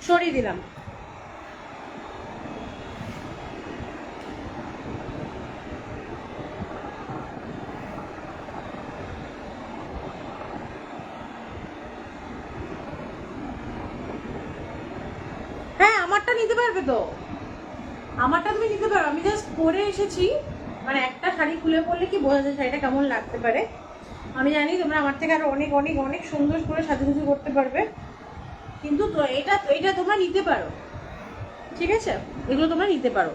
সরিয়ে দিলাম। হ্যাঁ আমারটা নিতে পারবে তো, আমারটা তুমি নিতে পারো। আমি জাস্ট পরে এসেছি, মানে একটা শাড়ি খুলে পড়লে কি বোঝা যায় শাড়িটা কেমন লাগতে পারে। আমি জানি তোমরা আমার থেকে আরো অনেক অনেক অনেক সুন্দর করে সাজুগুজু করতে পারবে, কিন্তু তো এটা তোমরা নিতে পারো, ঠিক আছে, এগুলো তোমরা নিতে পারো।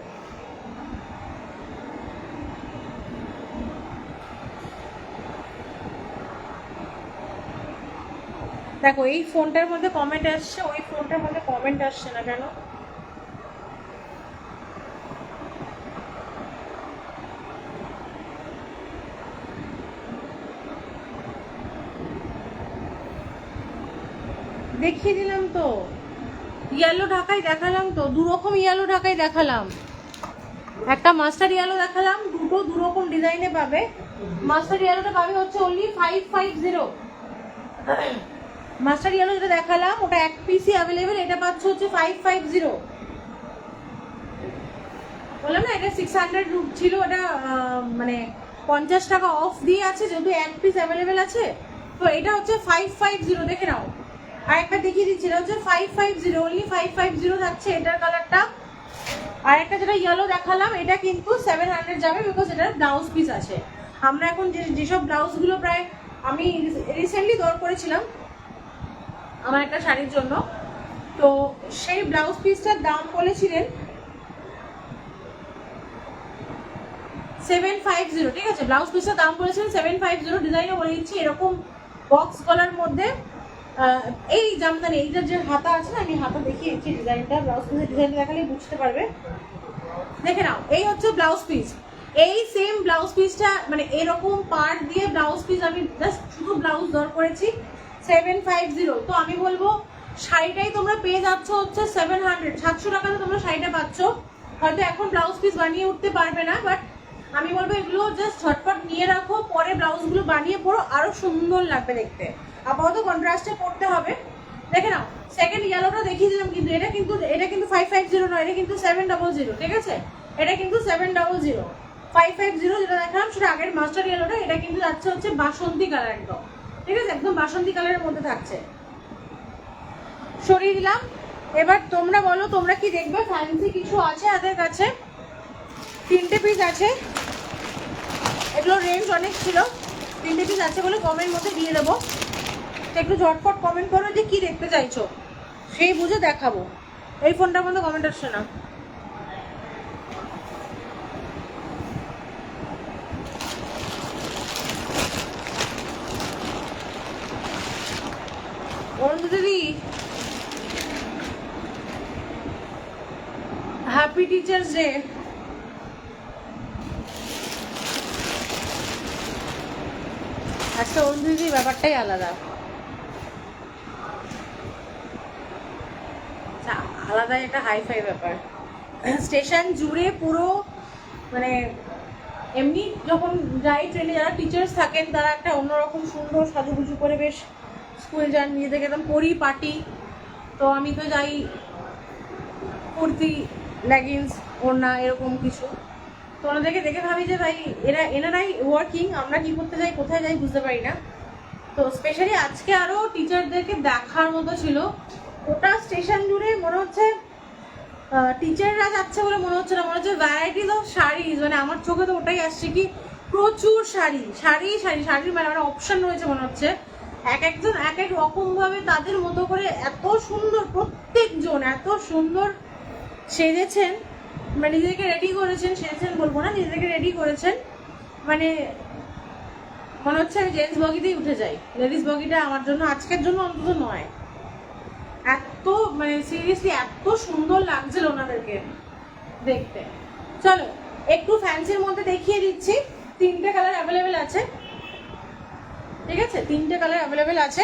দেখো এই ফোনটার মধ্যে কমেন্ট আসছে, ওই ফোনটার মধ্যে কমেন্ট আসছে না কেন? দেখিয়ে দিলাম তো, ইয়েলো ঢাকাই দেখালাম তো, 2 রকম ইয়েলো ঢাকাই দেখালাম। একটা মাস্টার ইয়েলো দেখালাম, দুটো 2 রকম ডিজাইনে পাবে। মাস্টার ইয়েলোটা পাবে হচ্ছে অনলি 550। মাস্টার ইয়েলো যেটা দেখালাম ওটা এক পিসই অ্যাভেলেবেল, এটা পাচ্ছ হচ্ছে 550। বললাম না এটা 600 ছিল, ওটা মানে 50 টাকা অফ দিয়ে আছে যেহেতু এক পিস অ্যাভেলেবেল আছে। তো এটা হচ্ছে 550, দেখে নাও। আর একটা দেখিয়ে দিচ্ছি, এটা হচ্ছে 550, অনলি 550 থাকছে এটার কালারটা। আর একটা যেটা ইয়েলো দেখালাম এটা কিন্তু 700 যাবে, বিকজ এটার ব্লাউজ পিস আছে। আমরা এখন যেসব ব্লাউজগুলো প্রায় আমি রিসেন্টলি দর করেছিলাম আমার একটা শাড়ির জন্য, তো সেই ব্লাউজ পিসটার দাম বলেছিলেন 750, ঠিক আছে। ব্লাউজ পিসটার দাম বলেছিলেন 750, ডিজাইনও বলে দিচ্ছি এরকম বক্স গলার মধ্যে এই জামদানি, এইটার যে হাতা আছে না, আমি হাতা দেখিয়ে দিচ্ছি ডিজাইনটা, ব্লাউজ পিসের ডিজাইনটা দেখালে বুঝতে পারবে। দেখে নাও, এই হচ্ছে ব্লাউজ পিস। এই সেম ব্লাউজ পিসটা মানে এরকম পার্ট দিয়ে ব্লাউজ পিস আমি জাস্ট শুধু ব্লাউজ দর করেছি 750। তো আমি বলবো শাড়িটাই তোমরা পেয়ে যাচ্ছ হচ্ছে 700, 700 টাকাতে তোমরা শাড়িটা পাচ্ছ। হয়তো এখন ব্লাউজ পিস বানিয়ে উঠতে পারবে না, বাট আমি বলবো এগুলো জাস্ট ঝটপট নিয়ে রাখো, পরে ব্লাউজগুলো বানিয়ে পরো, আরো সুন্দর লাগবে দেখতে। আপাতত কন্ট্রাস্টে পড়তে হবে। দেখে নাও, সেকেন্ড ইয়েলোটা দেখিয়ে দিলাম, কিন্তু এটা কিন্তু 550 নয়, এটা কিন্তু 700, ঠিক আছে? এটা কিন্তু 700, 550 যেটা দেখালাম সেটা আগের মাস্টার ইয়েলোটা। এটা কিন্তু যাচ্ছে হচ্ছে বাসন্তী কালার একদম, ঠিক আছে? একদম বাসন্তী কালারের মধ্যে থাকছে। সরিয়ে দিলাম। এবার তোমরা বলো তোমরা কি দেখবে, ফ্যান্সি কিছু আছে হাতের কাছে? 3টে পিস আছে, এগুলো রেঞ্জ অনেক ছিল। 3টে পিস আছে বলে কমেন্ট মধ্যে দিয়ে দেবো। একটু ঝটপট কমেন্ট করো যে কি দেখতে চাইছো, সেই বুঝে দেখাবো। এই ফোনটার মধ্যে কমেন্ট আসছে না। দিদি হ্যাপি টিচার্স ডে। আজকে দিদি ব্যাপারটাই আলাদা, আলাদাই একটা হাইফাই ব্যাপার। স্টেশন জুড়ে পুরো মানে এমনি যখন যাই ট্রেনে, যারা টিচার্স থাকেন তারা একটা অন্যরকম সুন্দর সাজুগুজু করে বেশ স্কুল যান, নিজেদেরকে একদম পরিপাটি। তো আমি তো যাই কুর্তি, লেগিংস, ওড়না, এরকম কিছু। তো ওনাদেরকে দেখে ভাবি যে ভাই এনারাই ওয়ার্কিং, আমরা কি করতে যাই, কোথায় যাই বুঝতে পারি না। তো স্পেশালি আজকে আরও টিচারদেরকে দেখার মতো ছিল। ওটা স্টেশন জুড়ে মনে হচ্ছে টিচাররা যাচ্ছে বলে মনে হচ্ছে না, মনে হচ্ছে ভ্যারাইটিস অফ শাড়িজ। মানে আমার চোখে তো ওটাই আসছে কি প্রচুর শাড়ির মানে অপশন রয়েছে মনে হচ্ছে। একজন এক এক রকম ভাবে তাদের মতো করে এত সুন্দর, প্রত্যেকজন এত সুন্দর সেজেছেন, মানে নিজেদেরকে রেডি করেছেন, সেজেছেন বলবো না, নিজেদেরকে রেডি করেছেন। মানে মনে হচ্ছে আমি জেন্টস বগিতেই উঠে যাই, লেডিস বগিটা আমার জন্য আজকের জন্য অন্তত নয়। এত মানে সিরিয়াসলি এত সুন্দর লাগছিল ওনাদেরকে দেখতে। চলো একটু ফ্যান্সির মধ্যে দেখিয়ে দিচ্ছি। 3টে কালার অ্যাভেলেবেল আছে, ঠিক আছে? 3টে কালার অ্যাভেলেবেল আছে।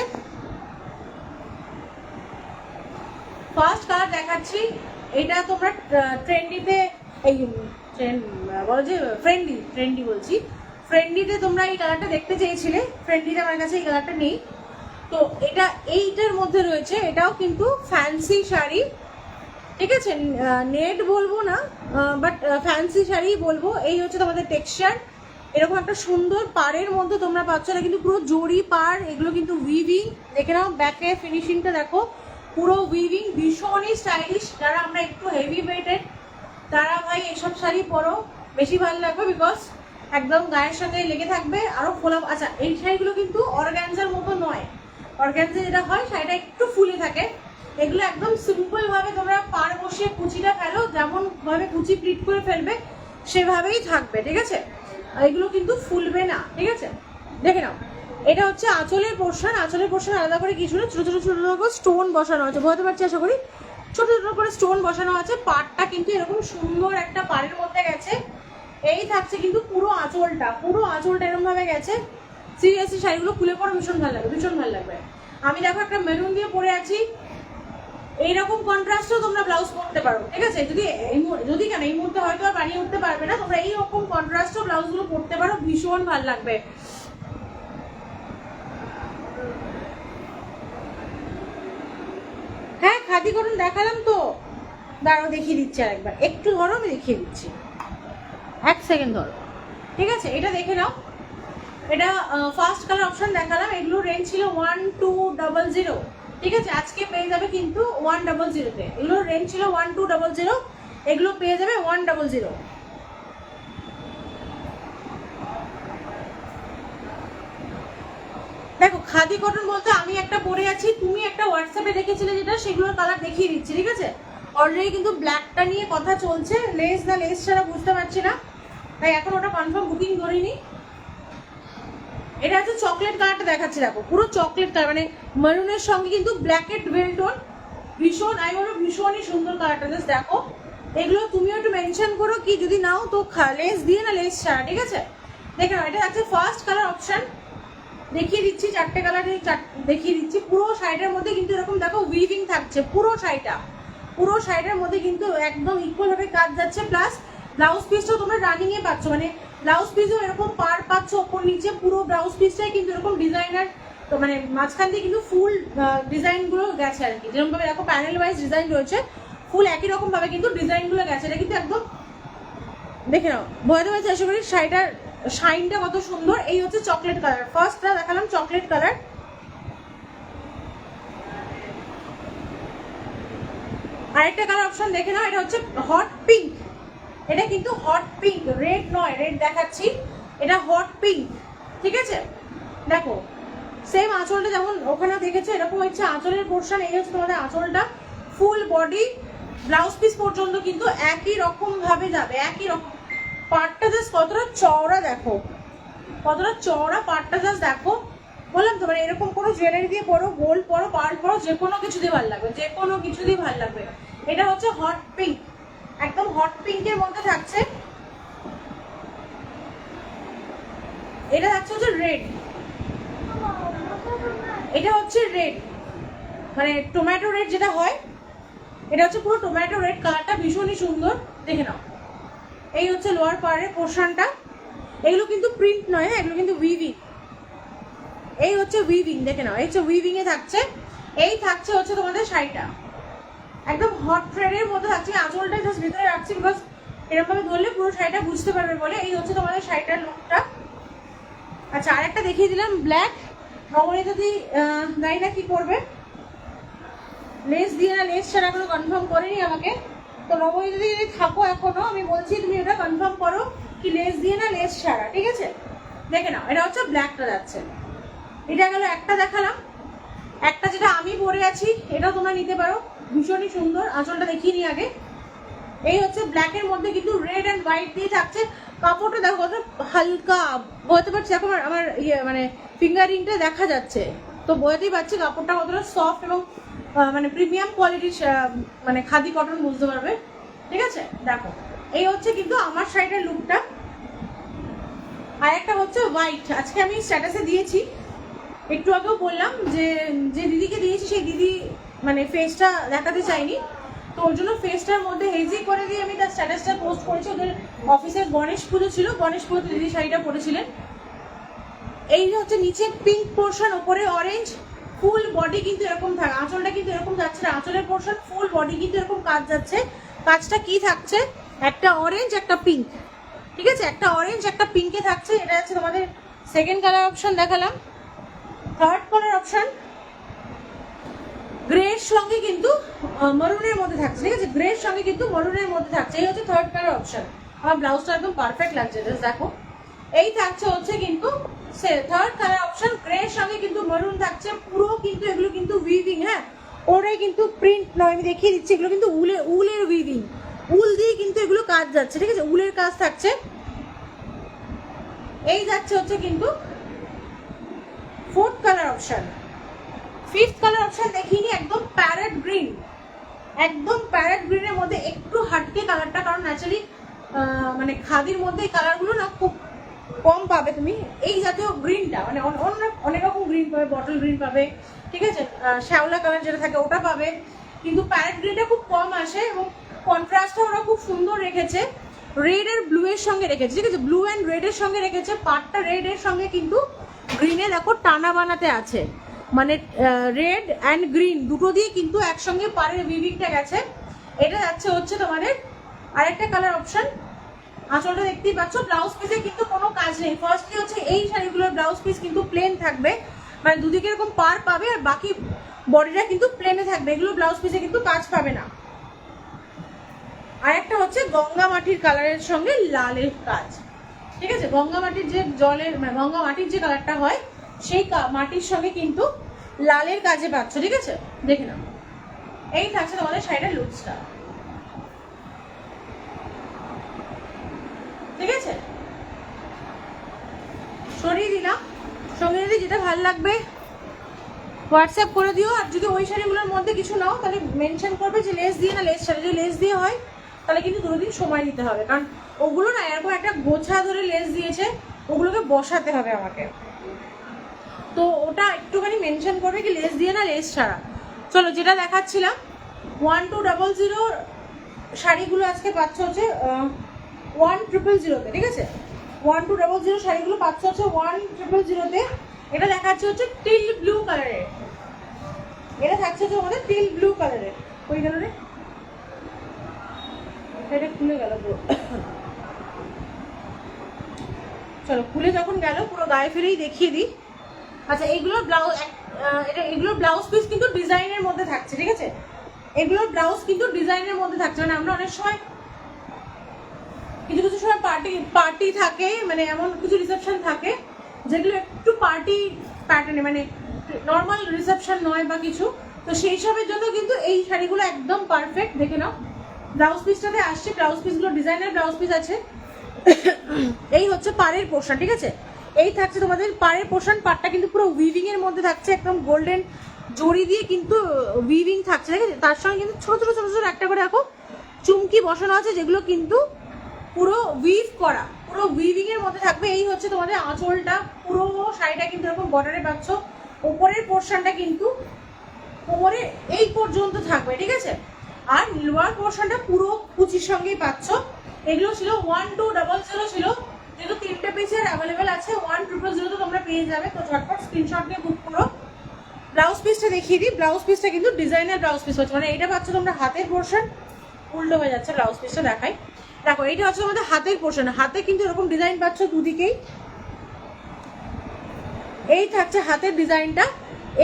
ফার্স্ট কালার দেখাচ্ছি, এটা তোমরা ট্রেন্ডিতে, এই বলো যে ফ্রেন্ডি বলছি, ফ্রেন্ডিতে তোমরা এই কালারটা দেখতে চেয়েছিলে। ফ্রেন্ডিতে আমার কাছে এই কালারটা নেই, তো এটা এইটার মধ্যে রয়েছে। এটাও কিন্তু ফ্যান্সি শাড়ি, ঠিক আছে? নেট বলবো না, বাট ফ্যান্সি শাড়ি বলবো। এই হচ্ছে তোমাদের টেক্সচার, এরকম একটা সুন্দর পাড়ের মধ্যে তোমরা পাচ্ছ। না কিন্তু পুরো জরি পাড়, এগুলো কিন্তু উইভিং। দেখে নাও ব্যাকে ফিনিশিংটা দেখো, পুরো উইভিং, ভীষণই স্টাইলিশ। যারা আমরা একটু হেভি ওয়েটেড তারা ভাই এসব শাড়ি পরো, বেশি ভালো লাগবে, বিকজ একদম গায়ের সঙ্গে লেগে থাকবে, আরো ফোলা। আচ্ছা, এই শাড়িগুলো কিন্তু অর্গানজার মতো নয়। অর্গানজা যেটা হয় শাড়িটা একটু ফুলে থাকে, এগুলো একদম সিম্পল ভাবে তোমরা পাড় বসিয়ে কুচিটা ফেলো, যেমন ভাবে কুচি প্লিট করে ফেলবে সেভাবেই থাকবে, ঠিক আছে? এগুলো কিন্তু ফুলবে না, ঠিক আছে? দেখে নাও, এটা হচ্ছে আঁচলের পোর্শন। আঁচলের পোর্শন আলাদা করে কিছু না, ছোট ছোট করে স্টোন বসানো আছে, বুঝতে পারছি আশা করি। ছোট ছোট করে স্টোন বসানো আছে। পাড়টা কিন্তু এরকম সুন্দর একটা পাড়ের মধ্যে গেছে। এই থাকছে কিন্তু পুরো আঁচলটা এরকম ভাবে গেছে। সিরিয়াসলি শাড়িগুলো খুলে পরে ভীষণ ভালো লাগবে, ভীষণ ভালো লাগবে। আমি দেখো একটা মেরুন দিয়ে পরে আছি, এইরকম কন্ট্রাস্টও তোমরা ব্লাউজ পরতে পারো, ঠিক আছে? যদি কেন এই মুহূর্তে হয়তো আর বানিয়ে উঠতে পারবে না, তোমরা এইরকম কন্ট্রাস্টও ব্লাউজগুলো পরতে পারো, ভীষণ ভালো লাগবে। হ্যাঁ, খাদি কটন দেখালাম তো, দাঁড়াও দেখিয়ে দিচ্ছি আরেকবার। একটু ধরো, আমি দেখিয়ে দিচ্ছি, 1 সেকেন্ড ধরো, ঠিক আছে? এটা দেখে নাও। এটা ফার্স্ট কালার অপশন দেখালাম, এগুলো রেঞ্জ ছিল 1200, ঠিক আছে? আজকে পেয়ে যাবে কিন্তু 100-তে। এগুলো রেঞ্জ ছিল 1200, এগুলো পেয়ে যাবে 100। দেখো, খাদি কটন বলতে আমি একটা পরে আছি, তুমি একটা হোয়াটসঅ্যাপে দেখেছিলে যেটা, সেগুলোর কালার দেখিয়ে দিচ্ছি, ঠিক আছে? অলরেডি কিন্তু ব্ল্যাকটা নিয়ে কথা চলছে, লেস ছাড়া বুঝতে পারছি না, তাই এখন ওটা কনফার্ম বুকিং ধরিনি। এটা হচ্ছে চকলেট কালারটা দেখাচ্ছে, দেখো পুরো চকলেট কালার, মানে মারুনের সঙ্গে কিন্তু ব্ল্যাকের ডুয়েল টোন, ভীষণ আমি বলবো ভীষণই সুন্দর কালারটা। জাস্ট দেখো, এগুলো তুমিও একটু মেনশন করো কি যদি নাও তো লেস দিয়ে না লেস ছাড়া, ঠিক আছে? দেখে নাও, এটা আছে ফার্স্ট কালার অপশন, দেখিয়ে দিচ্ছি চারটে কালার দেখিয়ে দিচ্ছি। পুরো শাড়িটার মধ্যে কিন্তু এরকম দেখো উইভিং থাকছে, পুরো শাড়িটার মধ্যে কিন্তু একদম ইকুয়াল ভাবে কাজ যাচ্ছে। প্লাস ব্লাউজ পিসটাও তোমরা রানিং এ পাচ্ছ, মানে ব্লাউজ পিসও এরকম পার পাচ্ছ ওপর নিচে, পুরো ব্লাউজ পিসটাই কিন্তু এরকম ডিজাইনার, তো মানে মাঝখান দিয়ে কিন্তু ফুল ডিজাইন গুলো গেছে আর কি, যেরকম ভাবে দেখো প্যানেল ওয়াইজ ডিজাইন রয়েছে, ফুল একই রকম ভাবে কিন্তু ডিজাইন গুলো গেছে। এটা কিন্তু একদম দেখে নাও, বোঝাতে পারছি আশা করি শাড়িটার শাইনটা কত সুন্দর। এই হচ্ছে চকলেট কালার, ফার্স্টটা দেখালাম চকলেট কালার। আরেকটা কালার অপশন দেখে নাও, এটা হচ্ছে হট পিঙ্ক। এটা কিন্তু হট পিঙ্ক, রেড নয়, রেড দেখাচ্ছি, এটা হট পিঙ্ক, ঠিক আছে? দেখো সেম আঁচলটা যেমন ওখানে দেখেছো এরকম হচ্ছে আঁচলের পোর্শন, এই হচ্ছে তোমাদের আঁচলটা, ফুল বডি ব্লাউজ পিস পর্যন্ত কিন্তু একই রকম ভাবে যাবে, একই রকম। পাটটা জাস্ট কতটা চওড়া দেখো, কতটা চওড়া পাটটা জাস্ট দেখো। বললাম তো মানে এরকম কোনো জুয়েলারি দিয়ে পরো, গোল্ড পরো, পার্ল পরো, যে কোনো কিছু দিয়ে ভালো লাগবে, যে কোনো কিছু দিয়ে ভালো লাগবে। এটা হচ্ছে হট পিঙ্ক, একদম হট পিঙ্কের মধ্যে থাকছে। এটা থাকছে হচ্ছে রেড, এটা হচ্ছে রেড মানে টমেটো রেড যেটা হয়, এটা হচ্ছে পুরো টমেটো রেড কালারটা, ভীষণই সুন্দর। দেখে নাও, এই হচ্ছে লোয়ার পাড়ের পোর্শনটা, এগুলো কিন্তু প্রিন্ট নয়, হ্যাঁ এগুলো কিন্তু উইভিং। এই হচ্ছে উইভিং, দেখে নাও, এই হচ্ছে উইভিং এ থাকছে। এই থাকছে হচ্ছে তোমাদের শাড়িটা একদম হট রেডের মধ্যে থাকছে। আঁচলটা জাস্ট ভিতরে রাখছি বিকজ এরকম ভাবে ধরলে পুরো শাড়িটা বুঝতে পারবে বলে। এই হচ্ছে তোমাদের শাড়িটার লুকটা। আচ্ছা আরেকটা দেখিয়ে দিলাম ব্ল্যাক। নবনীতা দি জানি না কি করবে, লেস দিয়ে না লেস ছাড়া এখনো কনফার্ম করেনি আমাকে। তো নবনীতা দি যদি থাকো এখনো, আমি বলছি তুমি এটা কনফার্ম করো কি লেস দিয়ে না লেস ছাড়া, ঠিক আছে? দেখে নাও, এটা হচ্ছে ব্ল্যাকটা যাচ্ছে। এটা গেল একটা দেখালাম। একটা যেটা আমি পরে আছি এটাও তোমরা নিতে পারো, ভীষণই সুন্দর। আঁচলটা দেখিয়ে নি আগে। এই হচ্ছে ব্ল্যাকের মধ্যে কিন্তু রেড অ্যান্ড হোয়াইট দিয়ে থাকছে। কাপড়টা দেখো কত হালকা, বলতে পারছি এখন আমার ইয়ে মানে ফিঙ্গারিংটা দেখা যাচ্ছে, তো বোঝাতেই পারছি কাপড়টা কতটা সফট এবং মানে প্রিমিয়াম কোয়ালিটির, মানে খাদি কটন বুঝতে পারবে, ঠিক আছে? দেখো এই হচ্ছে কিন্তু আমার শাড়িটার লুকটা। আর একটা হচ্ছে হোয়াইট, আজকে আমি স্ট্যাটাসে দিয়েছি, একটু আগেও বললাম যে যে দিদিকে দিয়েছি সেই দিদি মানে ফেসটা দেখাতে চাইনি, তো ওর জন্য ফেসটার মধ্যে হেজি করে দিয়ে আমি তার স্ট্যাটাসটা পোস্ট করেছি। ওদের অফিসের গণেশ পুজো ছিল, গণেশ পুজোতে দিদি শাড়িটা পরেছিলেন। এই হচ্ছে নিচে পিঙ্ক পোর্শন, ওপরে অরেঞ্জ, ফুল বডি কিন্তু এরকম থাকে। আঁচলটা কিন্তু এরকম যাচ্ছে না, আঁচলের পোর্শন ফুল বডি কিন্তু এরকম কাজ যাচ্ছে। কাজটা কি থাকছে, একটা অরেঞ্জ একটা পিঙ্ক, ঠিক আছে? একটা অরেঞ্জ একটা পিঙ্কে থাকছে। এটা হচ্ছে তোমাদের সেকেন্ড কালার অপশন দেখালাম। থার্ড কালার অপশন গ্রের সঙ্গে কিন্তু মরুনের মধ্যে থাকছে, ঠিক আছে? গ্রের সঙ্গে কিন্তু মরুনের মধ্যে থাকছে। এই হচ্ছে থার্ড কালার অপশন। আমার ব্লাউজটা একদম পারফেক্ট লাগছে, জাস্ট দেখো। এই থাকছে হচ্ছে কিন্তু থার্ড কালার অপশন, গ্রের সঙ্গে কিন্তু মরুন থাকছে। পুরো কিন্তু এগুলো কিন্তু উইভিং, হ্যাঁ ওরাই কিন্তু প্রিন্ট নয়, আমি দেখিয়ে দিচ্ছি। এগুলো কিন্তু উলের উইভিং, উল দিয়ে কিন্তু এগুলো কাজ যাচ্ছে, ঠিক আছে? উলের কাজ থাকছে। এই যাচ্ছে হচ্ছে কিন্তু fourth colour option. Fifth colour option দেখিনি, একদম প্যারেট গ্রিন, একদম প্যারেট গ্রিনের মধ্যে একটু হাটকে কালারটা, কারণ ন্যাচারালি মানে খাদির মধ্যে এই কালারগুলো না খুব কম পাবে তুমি। এই জাতীয় গ্রিনটা মানে অনেক রকম গ্রিন পাবে, বটল গ্রিন পাবে, ঠিক আছে? শ্যাওলা কালার যেটা থাকে ওটা পাবে, কিন্তু প্যারেট গ্রিনটা খুব কম আসে। এবং কন্ট্রাস্টটা ওরা খুব সুন্দর রেখেছে, রেড আর ব্লু এর সঙ্গে রেখেছে, ঠিক আছে? ব্লু অ্যান্ড রেড এর সঙ্গে রেখেছে। পাটটা রেড এর সঙ্গে কিন্তু গ্রিনে দেখো টানা বানাতে আছে, মানে রেড অ্যান্ড গ্রিন দুটো দিয়ে কিন্তু একসঙ্গে পাড়ের উইভিংটা গেছে। এটা যাচ্ছে হচ্ছে তোমাদের আরেকটা কালার অপশন। আঁচলটা দেখতেই পাচ্ছ, ব্লাউজ পিসে কিন্তু কোনো কাজ নেই। ফার্স্টলি হচ্ছে এই শাড়িগুলোর ব্লাউজ পিস কিন্তু প্লেন থাকবে, মানে দুদিকে এরকম পার পাবে আর বাকি বডিটা কিন্তু প্লেনে থাকবে। এগুলো ব্লাউজ পিসে কিন্তু কাজ পাবে না। আর একটা হচ্ছে গঙ্গা মাটির কালারের সঙ্গে লালের কাজ, ঠিক আছে? গঙ্গা মাটির যে জলের মানে গঙ্গা মাটির যে কালারটা হয় সেই মাটির সঙ্গে কিন্তু লালের কাজে পাচ্ছ, ঠিক আছে? দেখে নাও, এই থাকছে তোমাদের শাড়িটার লুকসটা, ঠিক আছে? সরিয়ে দিলাম যেটা ভালো লাগবে হোয়াটসঅ্যাপ করে দিও। আর যদি ওই শাড়িগুলোর মধ্যে কিছু নাও তাহলে মেনশন করবে যে লেস দিয়ে না লেস শাড়ি। যদি লেস দিয়ে হয় তাহলে কিন্তু 2 দিন সময় দিতে হবে, কারণ ওগুলো না এরকম একটা গোছা ধরে লেস দিয়েছে, ওগুলোকে বসাতে হবে আমাকে। তো ওটা একটুখানি মেনশন করবে কি লেস দিয়ে না লেস ছাড়া। চলো যেটা দেখাচ্ছিলাম 1200 শাড়িগুলো আজকে পাচ্ছ হচ্ছে 1000, ঠিক আছে? 1200 শাড়িগুলো পাচ্ছ হচ্ছে 1000। এটা দেখাচ্ছে হচ্ছে টিল ব্লু কালারের, এটা থাকছে হচ্ছে আমাদের টিল ব্লু কালারের। ওই কালারে এটা খুলে গেল পুরো। চলো খুলে যখন গেল পুরো গায়ে ফিরেই দেখিয়ে দিই। আচ্ছা এইগুলোর ব্লাউজ, এগুলোর ব্লাউজ পিস কিন্তু ডিজাইনের মধ্যে থাকছে, ঠিক আছে? এগুলোর ব্লাউজ কিন্তু ডিজাইনের মধ্যে থাকছে। মানে আমরা অনেক সময় কিছু কিছু সময় পার্টি থাকে, মানে এমন কিছু রিসেপশন থাকে যেগুলো একটু পার্টি প্যাটার্নে, মানে নর্মাল রিসেপশন নয় বা কিছু, তো সেই সবের জন্য কিন্তু এই শাড়িগুলো একদম পারফেক্ট। দেখে নাও ব্লাউজ পিসটাতে আসছে, ব্লাউজ পিসগুলো ডিজাইনার ব্লাউজ পিস আছে। এই হচ্ছে পাড়ের পোর্শন, ঠিক আছে? এই থাকছে তোমাদের পাড়ের পোর্শন। পাড়টা কিন্তু পুরো উইভিং এর মধ্যে থাকছে, একদম গোল্ডেন জড়ি দিয়ে কিন্তু উইভিং থাকছে, ঠিক আছে? তার সঙ্গে কিন্তু ছোট ছোট ছোট ছোট একটা করে দেখো চুমকি বসানো আছে, যেগুলো কিন্তু পুরো উইভ করা, পুরো উইভিং এর মধ্যে থাকবে। এই হচ্ছে তোমাদের আঁচলটা, পুরো শাড়িটা কিন্তু এরকম বর্ডারে পাচ্ছ। ওপরের পোর্শনটা কিন্তু কোমরে এই পর্যন্ত থাকবে, ঠিক আছে? আর লোয়ার পোর্শনটা পুরো কুচির সঙ্গেই পাচ্ছ। এগুলো ছিল 1200 ছিল, যেহেতু 3টে পিসের অ্যাভেলেবেল আছে 1000 তো তোমরা পেয়ে যাবে। তো ঝটপট স্ক্রিনশট নিয়ে বুক করো। ব্লাউজ পিসটা দেখিয়ে দিই। ব্লাউজ পিসটা কিন্তু ডিজাইনার ব্লাউজ পিস হচ্ছে, মানে এটা পাচ্ছ তোমরা হাতের পোর্শন। উল্টো হয়ে যাচ্ছে, ব্লাউজ পিসটা দেখাই। দেখো এইটা হচ্ছে আমাদের হাতের পোর্শন, হাতে কিন্তু এরকম ডিজাইন পাচ্ছ দুদিকেই। এই থাকছে হাতের ডিজাইনটা,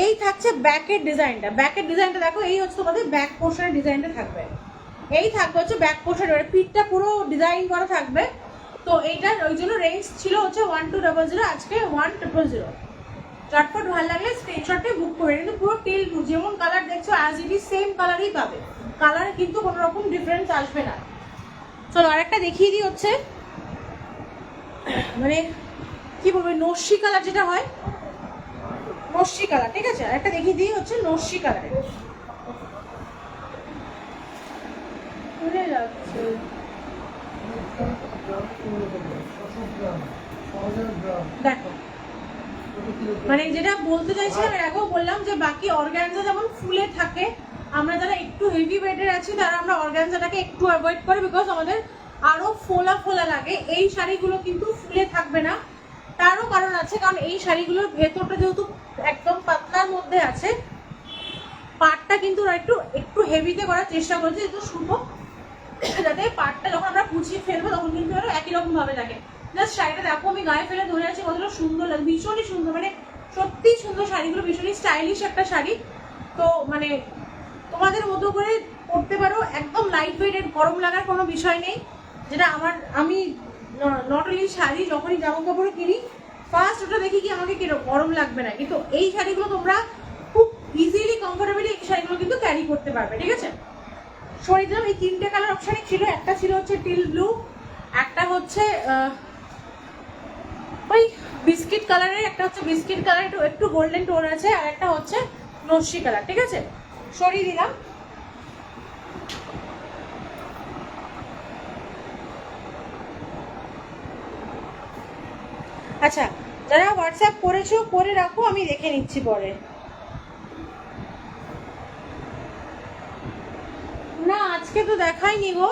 এই থাকছে ব্যাকের ডিজাইনটা। ব্যাকের ডিজাইনটা দেখো, এই হচ্ছে তোমাদের ব্যাক পোর্শনের ডিজাইনটা থাকবে। এই থাকবে হচ্ছে ব্যাক পোর্শন, পিঠটা পুরো ডিজাইন করা থাকবে। তো এইটার ওই জন্য রেঞ্জ ছিল হচ্ছে 1200, আজকে 1000। চটপট ভালো লাগলে স্ক্রিনশটে বুক করে। কিন্তু পুরো টিল ব্লু, যেমন কালার দেখছো অ্যাজ ইট ইজ সেম কালারই পাবে, কালারে কিন্তু কোনো রকম ডিফারেন্স আসবে না। চলো আরেকটা দেখিয়ে দিই, হচ্ছে মানে কি বলবো নস্যি কালার যেটা হয়, নস্যি কালার, ঠিক আছে? আরেকটা দেখিয়ে দিই হচ্ছে নস্যি কালারের। খুলে যাচ্ছে, দেখো মানে যেটা বলতে চাইছিলাম এর আগেও বললাম যে বাকি অর্গানজা যেমন ফুলে থাকে, আমরা যারা একটু হেভি ওয়েটের আছি তারা আমরা অর্গানজাটাকে একটু অ্যাভয়েড করি, বিকজ আমাদের আরো ফোলা ফোলা লাগে। এই শাড়িগুলো কিন্তু ফুলে থাকবে না, তারও কারণ আছে, কারণ এই শাড়িগুলোর ভেতরটা যেহেতু একদম পাতলার মধ্যে আছে, পাটটা কিন্তু একটু একটু হেভিতে করার চেষ্টা করেছে, যেহেতু সুতো, যাতে পাটটা যখন আমরা কুচিয়ে ফেলবো তখন কিন্তু আরো একই রকম ভাবে থাকে। জাস্ট শাড়িটা দেখো, আমি গায়ে ফেলে ধরে আছি, কতটা সুন্দর লাগে, ভীষণই সুন্দর, মানে সত্যি সুন্দর শাড়িগুলো, ভীষণই স্টাইলিশ একটা শাড়ি। তো মানে তোমাদের মতো করে পরতে পারো, একদম লাইট ওয়েট, গরম লাগার কোনো বিষয় নেই। যেটা আমি নট অনলি শাড়ি, যখনই জামা কাপড় কিনি ফার্স্ট ওটা দেখি কি আমাকে গরম লাগবে না, কিন্তু এই শাড়িগুলো তোমরা খুব ইজিলি কমফোর্টেবলি এই শাড়িগুলো কিন্তু ক্যারি করতে পারবে, ঠিক আছে? সরিয়ে দিলাম। এই 3টে কালার অপশানই ছিল, একটা ছিল হচ্ছে টিল ব্লু, একটা হচ্ছে ওই বিস্কিট কালারের, একটা হচ্ছে বিস্কিট কালার একটু গোল্ডেন টোন আছে, আর একটা হচ্ছে নস্যি কালার, ঠিক আছে? সরিয়ে দিলাম। আচ্ছা যারা হোয়াটসঅ্যাপ করেছো করে রাখো, আমি দেখে নিচ্ছি পরে। না আজকে তো দেখাইনি গো।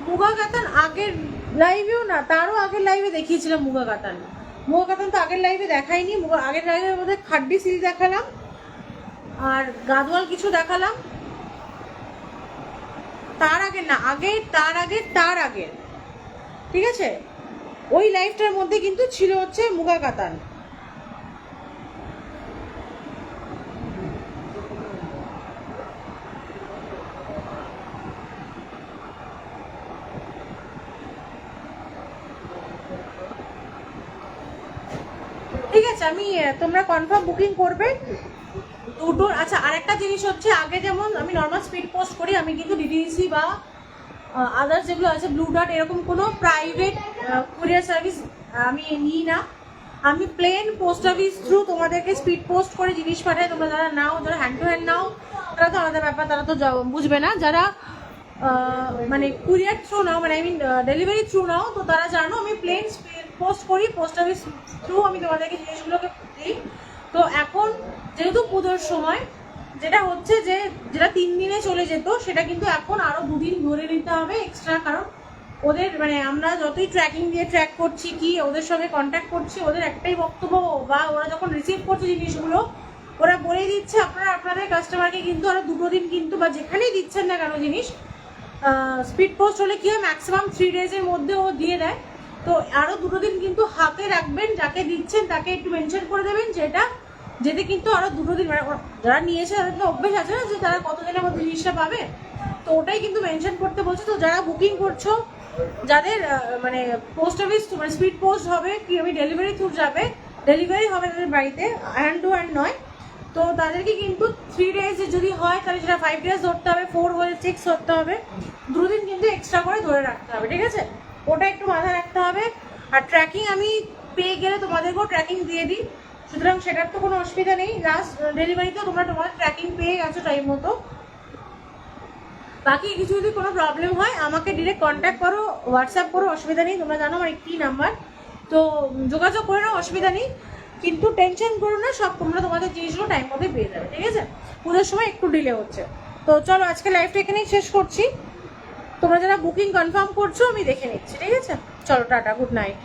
মুগা কাতান আগের লাইভেও না, তারও আগের লাইভে দেখিয়েছিলাম মুগা কাতান। মুগা কাতান তো আগের লাইভে দেখাইনি। আগের লাইভের মধ্যে খাড্ডি সিল দেখালাম আর গাদওয়াল কিছু দেখালাম। তার আগে না, তার আগে, ঠিক আছে? ওই লাইভটার মধ্যে কিন্তু ছিল হচ্ছে মুগা কাতান। ঠিক আছে, আমি তোমরা কনফার্ম বুকিং করবে, দুটো। আচ্ছা আরেকটা জিনিস হচ্ছে, আগে যেমন আমি নর্মাল স্পিড পোস্ট করি, আমি কিন্তু ডিটিডিসি বা আদার্স যেগুলো আছে ব্লু ডার্ট এরকম কোনো প্রাইভেট কুরিয়ার সার্ভিস আমি নিই না। আমি প্লেন পোস্ট অফিস থ্রু তোমাদেরকে স্পিড পোস্ট করে জিনিস পাঠাই। তোমরা যারা নাও, যারা হ্যান্ড টু হ্যান্ড নাও, তারা তো আলাদা ব্যাপার, তারা তো বুঝবে না। যারা মানে কুরিয়ার থ্রু নাও, মানে আই মিন ডেলিভারি থ্রু নাও, তো তারা জানো আমি প্লেন স্পিড পোস্ট করি, পোস্ট অফিস থ্রু আমি তোমাদেরকে জিনিসগুলোকে দিই। তো এখন যেহেতু পুজোর সময় যেটা হচ্ছে যে যেটা 3 দিনে চলে যেত, সেটা কিন্তু এখন আরও 2 দিন ধরে নিতে হবে এক্সট্রা। কারণ ওদের মানে আমরা যতই ট্র্যাকিং দিয়ে ট্র্যাক করছি, কি ওদের সঙ্গে কন্ট্যাক্ট করছি, ওদের একটাই বক্তব্য, বা ওরা যখন রিসিভ করছে জিনিসগুলো ওরা বলেই দিচ্ছে আপনারা আপনাদের কাস্টমারকে কিন্তু আরও 2 দিন কিন্তু, বা যেখানেই দিচ্ছেন না কেন জিনিস, স্পিড পোস্ট হলে কি হয় ম্যাক্সিমাম 3 ডেজের মধ্যে ও দিয়ে দেয়। তো আরও 2 দিন কিন্তু হাতে রাখবেন, যাকে দিচ্ছেন তাকে একটু মেনশন করে দেবেন যেটা যেতে কিন্তু আরও 2 দিন, মানে যারা নিয়েছে তাদের তো অভ্যেস আছে না যে তারা কতদিনের মধ্যে জিনিসটা পাবে, তো ওটাই কিন্তু মেনশন করতে বলছে। তো যারা বুকিং করছো, যাদের মানে পোস্ট অফিস মানে স্পিড পোস্ট হবে কি আমি ডেলিভারি থ্রু যাবে, ডেলিভারি হবে তাদের বাড়িতে, হ্যান্ড টু হ্যান্ড নয়, তো তাদেরকে কিন্তু 3 ডেজ যদি হয় তাহলে সেটা 5 ডেজ ধরতে হবে, 4 হলে 6 ধরতে হবে, 2 দিন কিন্তু এক্সট্রা করে ধরে রাখতে হবে, ঠিক আছে? ওটা একটু মাথায় রাখতে হবে। আর ট্র্যাকিং আমি পেয়ে গেলে তোমাদেরকেও ট্র্যাকিং দিয়ে দিই, সুতরাং সেটার তো কোনো অসুবিধা নেই। লাস্ট ডেলিভারিতেও তোমাদের ট্র্যাকিং পেয়ে গেছো টাইম মতো। বাকি কিছু যদি কোনো প্রবলেম হয় আমাকে ডিরেক্ট কন্ট্যাক্ট করো, হোয়াটসঅ্যাপ করো, অসুবিধা নেই। তোমরা জানো আমার একটি নাম্বার, তো যোগাযোগ করে নাও, অসুবিধা নেই। কিন্তু টেনশন করো না, সব তোমরা তোমাদের জিনিসগুলো টাইম মধ্যে পেয়ে যাবে, ঠিক আছে? পুজোর সময় একটু ডিলে হচ্ছে। তো চলো আজকে লাইভটা এখানেই শেষ করছি। তোমরা যারা বুকিং কনফার্ম করছো আমি দেখে নিচ্ছি, ঠিক আছে? চলো টাটা, গুড নাইট।